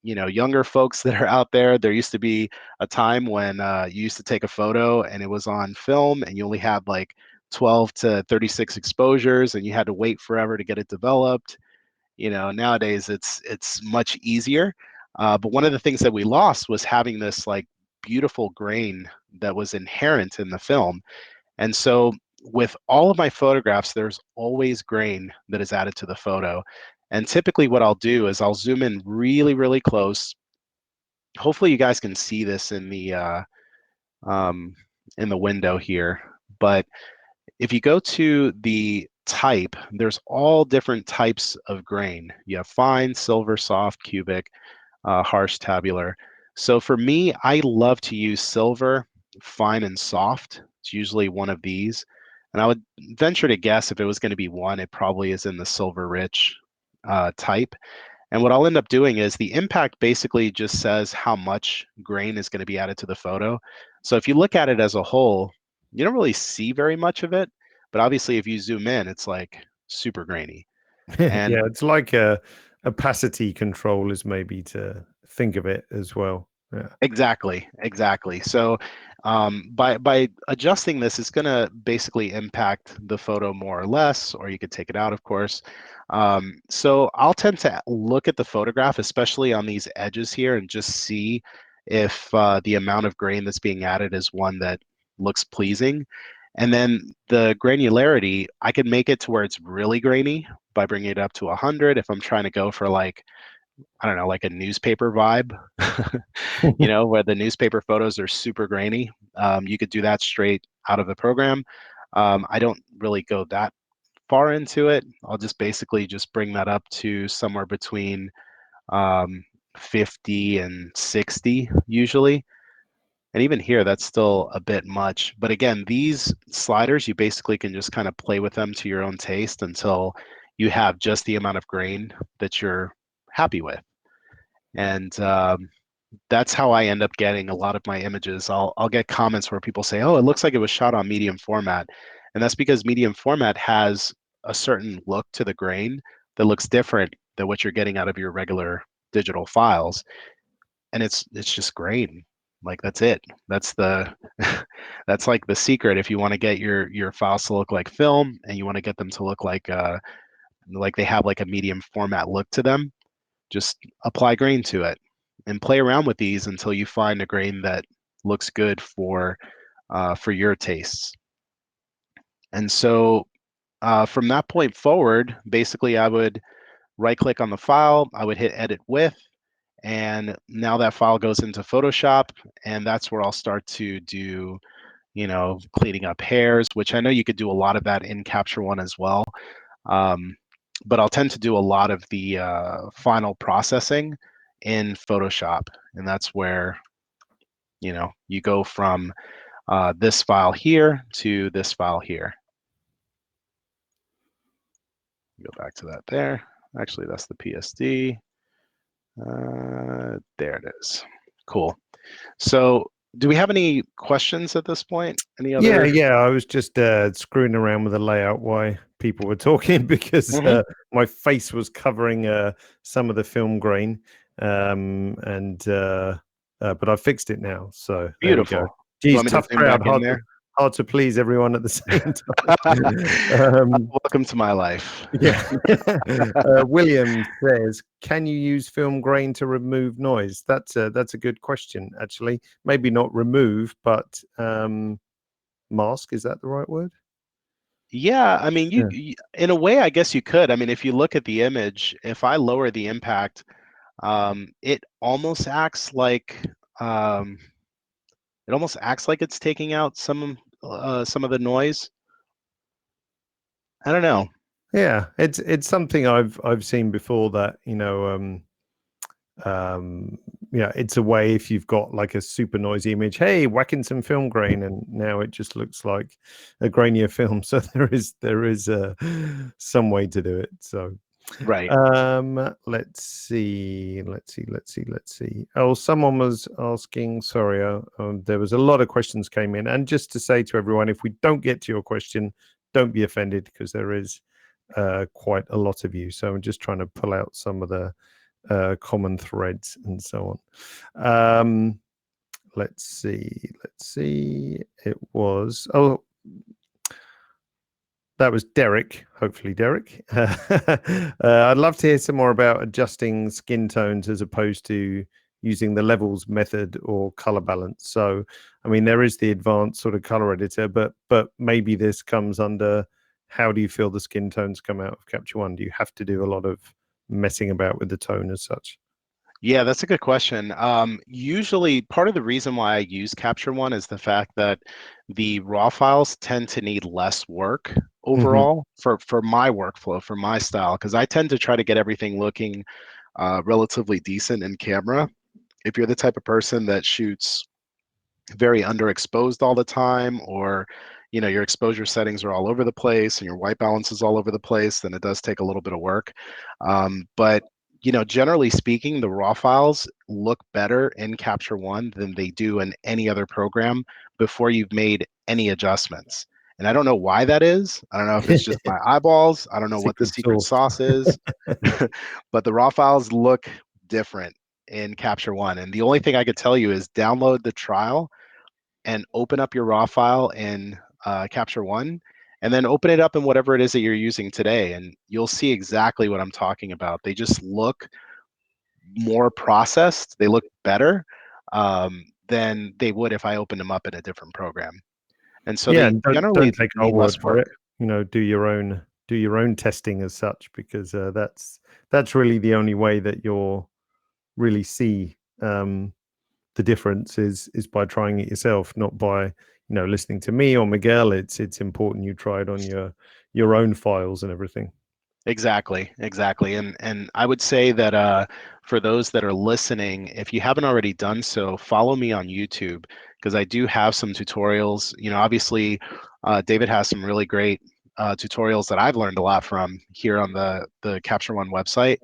younger folks that are out there, there used to be a time when you used to take a photo and it was on film and you only had like 12 to 36 exposures and you had to wait forever to get it developed. You know, nowadays it's much easier. But one of the things that we lost was having this like beautiful grain that was inherent in the film. And so with all of my photographs, there's always grain that is added to the photo. And typically what I'll do is I'll zoom in really, really close. Hopefully you guys can see this um, in the window here. But if you go to the type, there's all different types of grain. You have fine, silver, soft, cubic, harsh, tabular. So for me, I love to use silver, fine, and soft. It's usually one of these. And I would venture to guess if it was going to be one, it probably is in the silver rich type. And what I'll end up doing is the impact basically just says how much grain is going to be added to the photo. So if you look at it as a whole, you don't really see very much of it. But obviously, if you zoom in, it's like super grainy. And Yeah, it's like a opacity control is maybe to think of it as well. Yeah. exactly, exactly. So by adjusting this, it's going to basically impact the photo more or less, or you could take it out, of course. So I'll tend to look at the photograph, especially on these edges here, and just see if the amount of grain that's being added is one that looks pleasing. And then the granularity, I can make it to where it's really grainy by bringing it up to 100 if I'm trying to go for like, I don't know, like a newspaper vibe, you know, where the newspaper photos are super grainy. You could do that straight out of the program. I don't really go that far into it. I'll just basically just bring that up to somewhere between 50 and 60 usually. And even here, that's still a bit much. But again, these sliders, you basically can just kind of play with them to your own taste until you have just the amount of grain that you're happy with. And that's how I end up getting a lot of my images. I'll get comments where people say, "Oh, it looks like it was shot on medium format," and that's because medium format has a certain look to the grain that looks different than what you're getting out of your regular digital files, and it's just grain. Like that's it. That's the that's like the secret if you want to get your files to look like film and you want to get them to look like they have like a medium format look to them. Just apply grain to it and play around with these until you find a grain that looks good for your tastes. And so from that point forward, basically I would right click on the file, I would hit edit with, and now that file goes into Photoshop, and that's where I'll start to do, cleaning up hairs, which I know you could do a lot of that in Capture One as well. But I'll tend to do a lot of the final processing in Photoshop, and that's where you go from this file here to this file here. Go back to that there. Actually, that's the PSD. There it is. Cool. So do we have any questions at this point? Any other? Yeah. I was just screwing around with the layout while people were talking because my face was covering some of the film grain, but I fixed it now. So there we Beautiful. go. You Geez, want me to tough zoom back crowd, in there? hard to please everyone at the same time. Welcome to my life. Yeah. William says, can you use film grain to remove noise? That's a good question, actually. Maybe not remove, but mask. Is that the right word? Yeah, I mean, in a way, I guess you could. I mean, if you look at the image, if I lower the impact, it almost acts like it's taking out some of the noise. I don't know. Yeah, it's something I've seen before that, it's a way if you've got like a super noisy image, hey, whack in some film grain, and now it just looks like a grainier film. So there is some way to do it. So Right. let's see. Oh, someone was asking, sorry, there was a lot of questions came in, and just to say to everyone, if we don't get to your question, don't be offended, because there is quite a lot of you. So I'm just trying to pull out some of the common threads and so on. Let's see. It was, that was Derek. Hopefully, Derek. I'd love to hear some more about adjusting skin tones as opposed to using the levels method or color balance. So, I mean, there is the advanced sort of color editor, but maybe this comes under, how do you feel the skin tones come out of Capture One? Do you have to do a lot of messing about with the tone as such? Yeah, that's a good question. Usually, part of the reason why I use Capture One is the fact that the raw files tend to need less work overall for my workflow, for my style, because I tend to try to get everything looking relatively decent in camera. If you're the type of person that shoots very underexposed all the time, or your exposure settings are all over the place and your white balance is all over the place, then it does take a little bit of work. But generally speaking, the raw files look better in Capture One than they do in any other program before you've made any adjustments. And I don't know why that is. I don't know if it's just my eyeballs. I don't know what the secret sauce is, but the raw files look different in Capture One. And the only thing I could tell you is download the trial and open up your raw file in Capture One, and then open it up in whatever it is that you're using today, and you'll see exactly what I'm talking about. They just look more processed. They look better than they would if I opened them up in a different program. And so Yeah, they and generally don't take our need word less for work. it. Do your own testing as such, because that's really the only way that you'll really see the difference is by trying it yourself, not by listening to me or Miguel. It's important you try it on your own files and everything. Exactly, exactly. And I would say that for those that are listening, if you haven't already done so, follow me on YouTube because I do have some tutorials. You know, obviously, David has some really great tutorials that I've learned a lot from here on the Capture One website.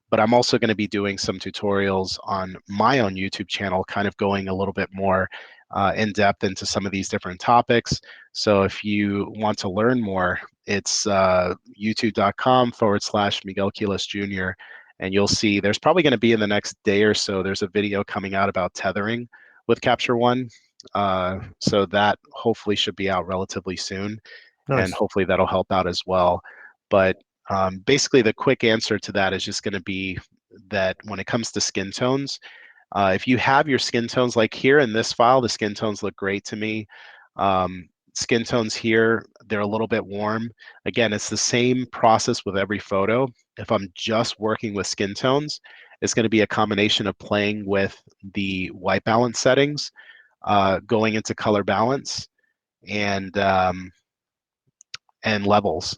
But I'm also going to be doing some tutorials on my own YouTube channel, kind of going a little bit more in depth into some of these different topics. So if you want to learn more, it's youtube.com/Miguel Quiles Jr. And you'll see there's probably going to be in the next day or so, there's a video coming out about tethering with Capture One. So that hopefully should be out relatively soon. And Nice. hopefully that'll help out as well. But basically, the quick answer to that is just going to be that when it comes to skin tones, if you have your skin tones, like here in this file, the skin tones look great to me. Skin tones here, they're a little bit warm. Again, it's the same process with every photo. If I'm just working with skin tones, it's going to be a combination of playing with the white balance settings, going into color balance, and levels,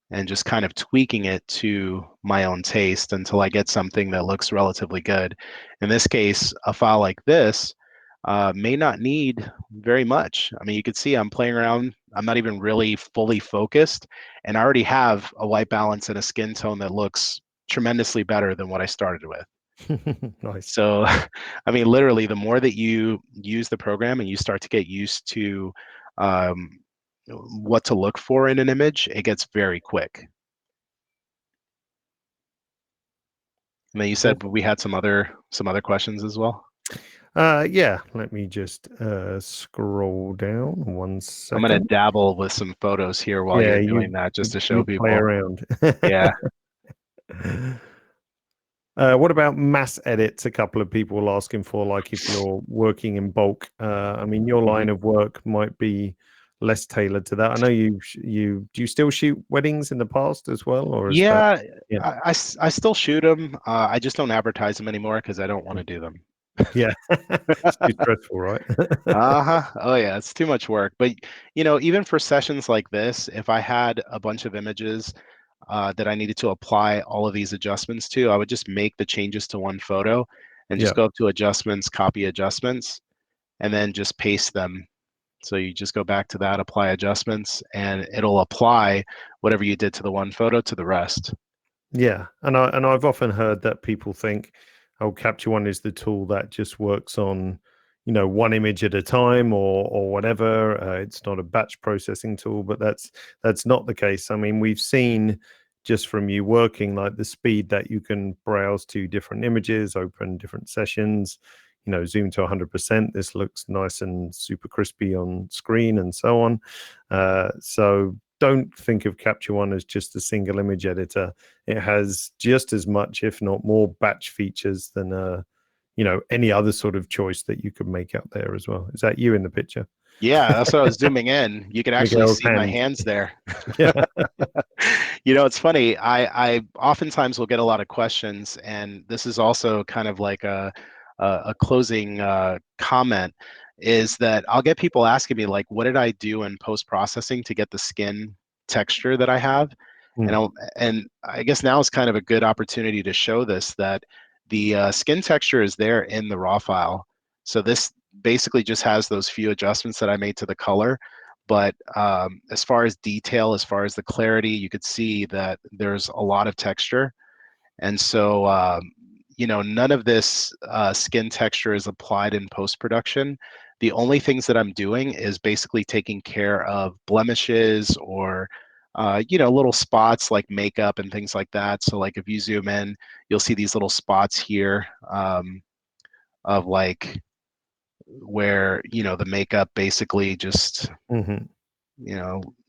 and just kind of tweaking it to my own taste until I get something that looks relatively good. In this case, a file like this may not need very much. I mean, you can see I'm playing around. I'm not even really fully focused, and I already have a white balance and a skin tone that looks tremendously better than what I started with. Nice. So, I mean, literally, the more that you use the program and you start to get used to um, what to look for in an image, it gets very quick. And then you Cool. said we had some other questions as well. Yeah, let me just scroll down one I'm gonna second. dabble with some photos here while Yeah, you're doing that, just to show you play people. around. Yeah. What about mass edits? A couple of people asking for, like, if you're working in bulk. I mean, your Mhm. line of work might be less tailored to that. I know you do you still shoot weddings in the past as well, or is that Yeah, yeah I still shoot them. I just don't advertise them anymore because I don't want to do them. yeah it's too stressful, right? Uh-huh. Oh yeah, it's too much work. But even for sessions like this, if I had a bunch of images that I needed to apply all of these adjustments to, I would just make the changes to one photo and just Yeah, go up to adjustments, copy adjustments, and then just paste them. So you just go back to that, apply adjustments, and it'll apply whatever you did to the one photo to the rest. yeah, and I've often heard that people think, oh, Capture One is the tool that just works on, one image at a time or whatever. It's not a batch processing tool, but that's not the case. I mean, we've seen just from you working, like, the speed that you can browse to different images, open different sessions, zoom to 100%. This looks nice and super crispy on screen and so on. So don't think of Capture One as just a single image editor. It has just as much, if not more, batch features than any other sort of choice that you could make out there as well. Is that you in the picture? Yeah, that's what I was zooming in. You can actually Miguel's see my hand. hands there. Yeah. It's funny. I oftentimes will get a lot of questions, and this is also kind of like a closing comment, is that I'll get people asking me, like, what did I do in post processing to get the skin texture that I have? And Mm, I guess now is kind of a good opportunity to show this, that the skin texture is there in the raw file. So this basically just has those few adjustments that I made to the color. But as far as detail, as far as the clarity, you could see that there's a lot of texture. And so, none of this skin texture is applied in post-production. The only things that I'm doing is basically taking care of blemishes or, little spots like makeup and things like that. So like if you zoom in, you'll see these little spots here of like where, the makeup basically just mhm.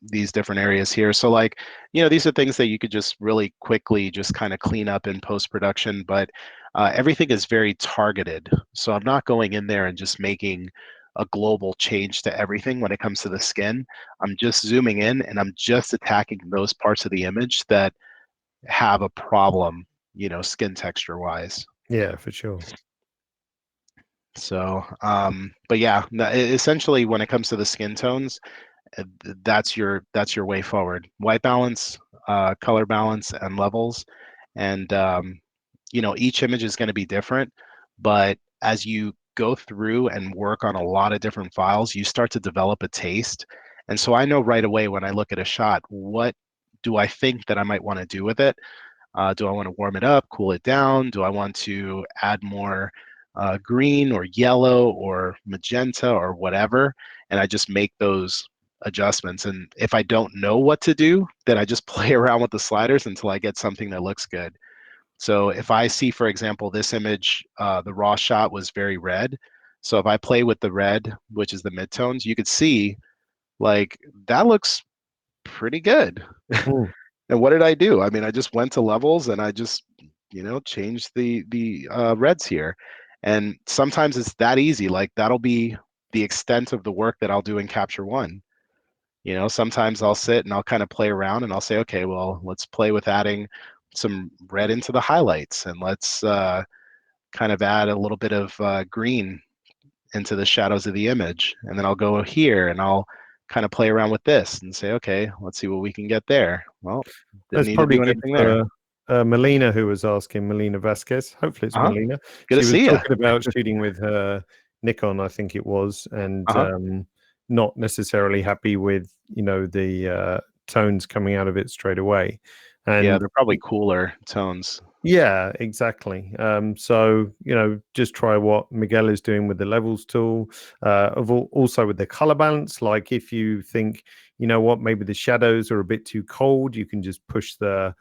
these different areas here. So like, these are things that you could just really quickly just kind of clean up in post production, but everything is very targeted. So I'm not going in there and just making a global change to everything when it comes to the skin. I'm just zooming in and I'm just attacking those parts of the image that have a problem, skin texture wise. Yeah, for sure. So, but yeah, essentially when it comes to the skin tones, that's your way forward. White balance, color balance, and levels, and each image is going to be different. But as you go through and work on a lot of different files, you start to develop a taste. And so I know right away when I look at a shot, what do I think that I might want to do with it? Do I want to warm it up, cool it down? Do I want to add more green or yellow or magenta or whatever? And I just make those adjustments. And if I don't know what to do, then I just play around with the sliders until I get something that looks good. So if I see, for example, this image, the raw shot was very red. So if I play with the red, which is the midtones, you could see like that looks pretty good. Mm. And what did I do? I mean, I just went to levels and I just, changed the reds here. And sometimes it's that easy. Like that'll be the extent of the work that I'll do in Capture One. Sometimes I'll sit and I'll kind of play around and I'll say, okay, well, let's play with adding some red into the highlights and let's kind of add a little bit of green into the shadows of the image. And then I'll go here and I'll kind of play around with this and say, okay, let's see what we can get there. Well, didn't That's need to probably do good anything there. for Melina, who was asking, Melina Vasquez. Hopefully it's Uh-huh. Melina. Good to She was see you. talking about shooting with her Nikon, I think it was, and Uh-huh. not necessarily happy with, the tones coming out of it straight away. Yeah, And they're probably cooler tones. yeah, exactly. So, just try what Miguel is doing with the levels tool, also with the color balance. Like if you think, what, maybe the shadows are a bit too cold, you can just push the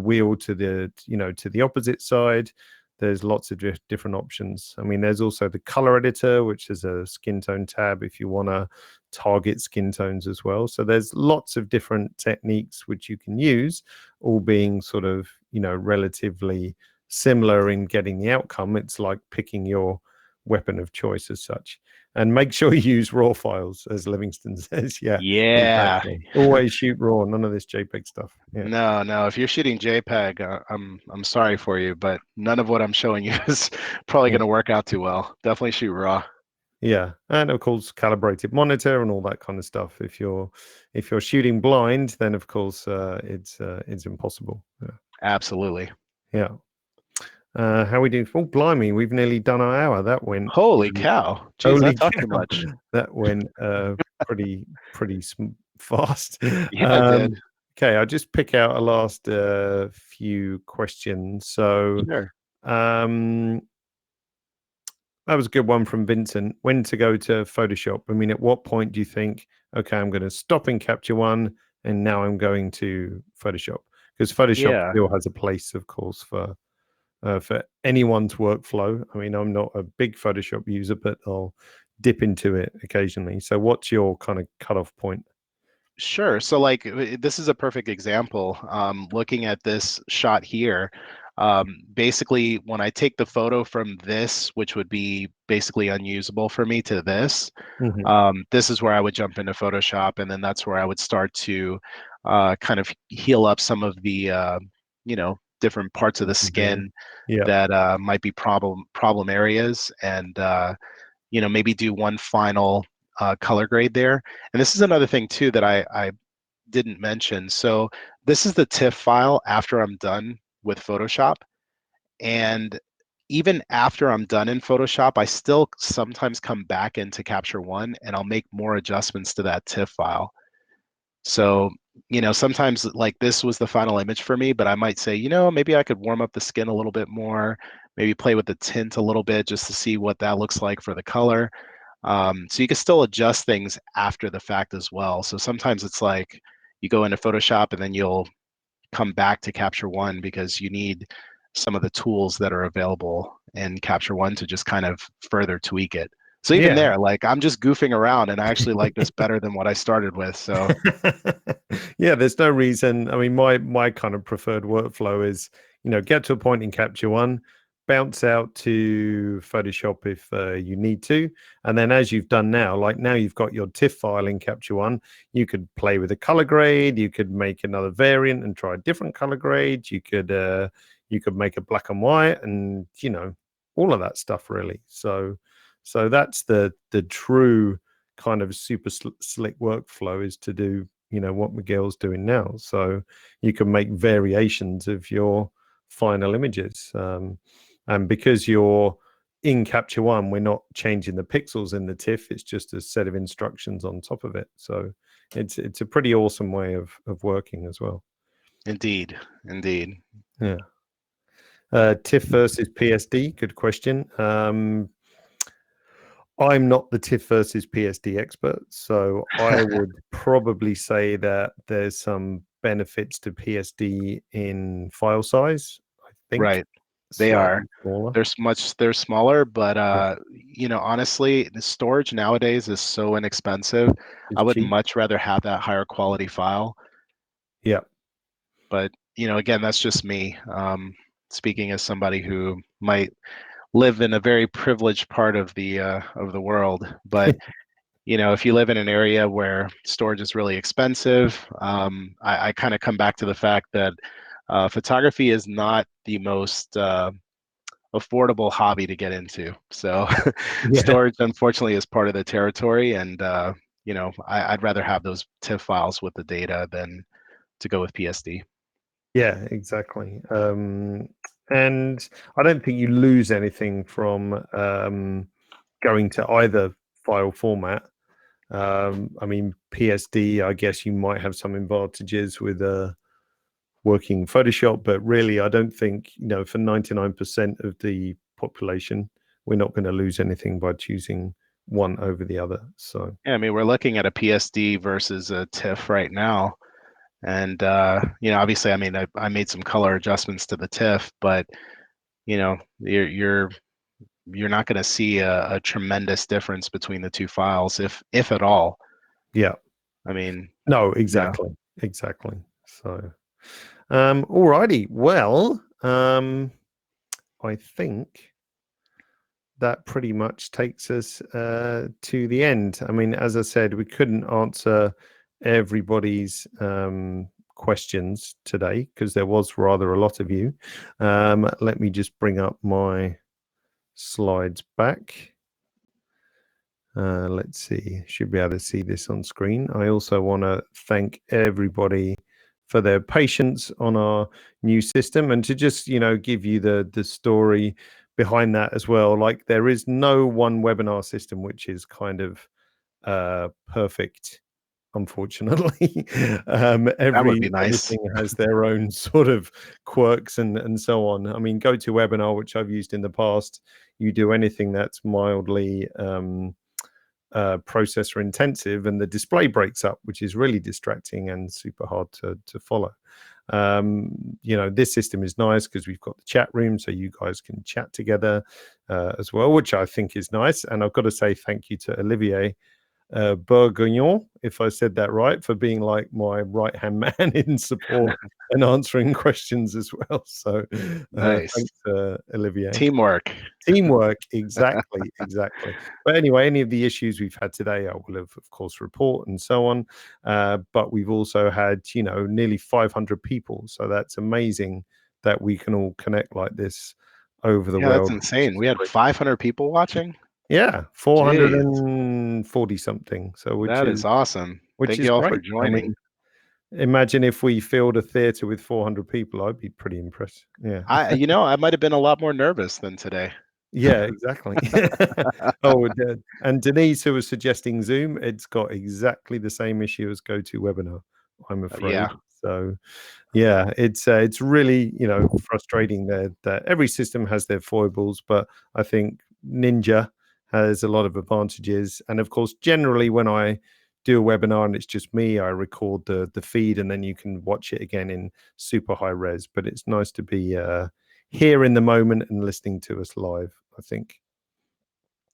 wheel to the opposite side. There's lots of different options. I mean, there's also the color editor, which is a skin tone tab if you want to target skin tones as well. So there's lots of different techniques which you can use, all being sort of, relatively similar in getting the outcome. It's like picking your weapon of choice as such. And make sure you use raw files, as Livingston says. Yeah, Yeah. exactly. Always shoot raw, none of this JPEG stuff. Yeah. No, no. If you're shooting JPEG, I'm sorry for you, but none of what I'm showing you is probably Yeah. going to work out too well. Definitely shoot raw. Yeah, and of course calibrated monitor and all that kind of stuff. If you're shooting blind, then of course it's impossible. Yeah. Absolutely. Yeah. How we doing? Oh, blimey, we've nearly done our hour. That went Holy cow. Jeez, I holy talk too cow. much. That went pretty fast. Yeah, I did. Okay, I'll just pick out a last few questions. So Sure. um, that was a good one from Vincent. When to go to Photoshop? I mean, at what point do you think, okay, I'm going to stop in Capture One and now I'm going to Photoshop? Because Photoshop Yeah. still has a place, of course, for anyone's workflow. I mean, I'm not a big Photoshop user, but I'll dip into it occasionally. So, what's your kind of cutoff point? Sure. So, like, this is a perfect example. Looking at this shot here, basically, when I take the photo from this, which would be basically unusable for me, to this, Hmm. this is where I would jump into Photoshop, and then that's where I would start to kind of heal up some of the, different parts of the skin Yeah. that might be problem areas, and maybe do one final color grade there. And this is another thing too that I didn't mention. So this is the TIFF file after I'm done with Photoshop. And even after I'm done in Photoshop, I still sometimes come back into Capture One and I'll make more adjustments to that TIFF file. So, sometimes like this was the final image for me, but I might say, maybe I could warm up the skin a little bit more, maybe play with the tint a little bit just to see what that looks like for the color. So you can still adjust things after the fact as well. So sometimes it's like you go into Photoshop and then you'll come back to Capture One because you need some of the tools that are available in Capture One to just kind of further tweak it. So even Yeah. there, like I'm just goofing around and I actually like this better than what I started with. So Yeah, there's no reason. I mean, my kind of preferred workflow is, get to a point in Capture One, bounce out to Photoshop if you need to, and then as you've done now, like now you've got your TIFF file in Capture One, you could play with a color grade, you could make another variant and try a different color grade, you could make a black and white, and all of that stuff really. So that's the true kind of super slick workflow is to do, what Miguel's doing now. So you can make variations of your final images. And because you're in Capture One, we're not changing the pixels in the TIFF. It's just a set of instructions on top of it. So it's a pretty awesome way of working as well. Indeed. Yeah. TIFF versus PSD. Good question. I'm not the TIFF versus PSD expert, so I would probably say that there's some benefits to PSD in file size. I think Right. They are. slightly smaller. They're smaller, but honestly, the storage nowadays is so inexpensive. It's I would cheap. much rather have that higher quality file. Yeah. But again, that's just me. Speaking as somebody who might live in a very privileged part of the world, but if you live in an area where storage is really expensive, I kind of come back to the fact that photography is not the most affordable hobby to get into. So Yeah. storage, unfortunately, is part of the territory, and I'd rather have those TIFF files with the data than to go with PSD. Yeah, exactly. And I don't think you lose anything from going to either file format. I mean, PSD, I guess you might have some advantages with working Photoshop, but really, I don't think, for 99% of the population, we're not going to lose anything by choosing one over the other. So, Yeah, I mean, we're looking at a PSD versus a TIFF right now. And obviously, I mean, I made some color adjustments to the TIFF, but you're not going to see a tremendous difference between the two files, if at all. yeah. I mean, No, yeah, exactly. So, all righty. Well, I think that pretty much takes us to the end. I mean, as I said, we couldn't answer everybody's questions today because there was rather a lot of you. Let me just bring up my slides back. Let's see, should be able to see this on screen. I also want to thank everybody for their patience on our new system and to just, give you the story behind that as well. Like there is no one webinar system which is kind of perfect, unfortunately. that would be nice. Everything has their own sort of quirks and so on. I mean, GoToWebinar, which I've used in the past, you do anything that's mildly processor intensive and the display breaks up, which is really distracting and super hard to follow. This system is nice because we've got the chat room so you guys can chat together as well, which I think is nice. And I've got to say thank you to Olivier Bourguignon, if I said that right, for being like my right-hand man in support and answering questions as well. So Nice. thanks, Olivier. Teamwork. Exactly. But anyway, any of the issues we've had today, I will of course report and so on. But we've also had, nearly 500 people. So that's amazing that we can all connect like this over the Yeah, that's world. insane. We had 500 people watching. Yeah, Jeez, 440 something. So that is awesome. which Thank is you all for great. I joining. mean, imagine if we filled a theater with 400 people. I'd be pretty impressed. Yeah. I might have been a lot more nervous than today. Yeah, exactly. And Denise, who was suggesting Zoom, it's got exactly the same issue as GoToWebinar, I'm afraid. Yeah, So, yeah, it's really, frustrating that every system has their foibles, but I think Ninja has a lot of advantages. And of course, generally when I do a webinar and it's just me, I record the feed and then you can watch it again in super high res. But it's nice to be here in the moment and listening to us live, I think.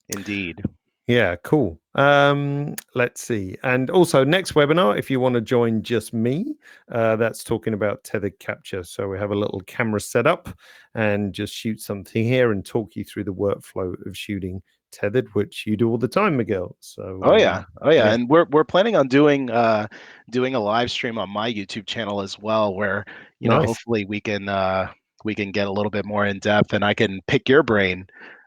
indeed. Yeah, cool. Let's see. And also next webinar, if you want to join just me, that's talking about tethered capture. So we have a little camera set up and just shoot something here and talk you through the workflow of shooting tethered, which you do all the time, Miguel. So Oh yeah. yeah, And we're planning on doing a live stream on my YouTube channel as well, where nice. hopefully we can get a little bit more in depth, and I can pick your brain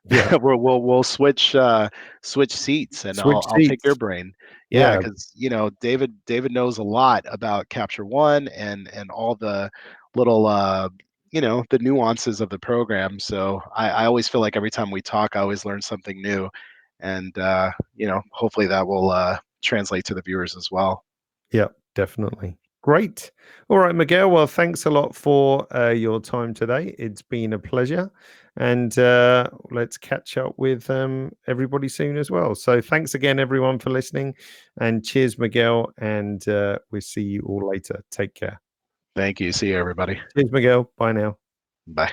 Yeah. we'll switch seats, and Switch I'll pick your seats. brain. Yeah, Yeah. because David knows a lot about Capture One and all the little the nuances of the program. So I always feel like every time we talk, I always learn something new, and hopefully that will translate to the viewers as well. Yeah, definitely. Great. All right, Miguel. Well, thanks a lot for your time today. It's been a pleasure. And let's catch up with everybody soon as well. So thanks again, everyone, for listening. And cheers, Miguel. And we'll see you all later. Take care. Thank you. See you, everybody. Cheers, Miguel. Bye now. Bye.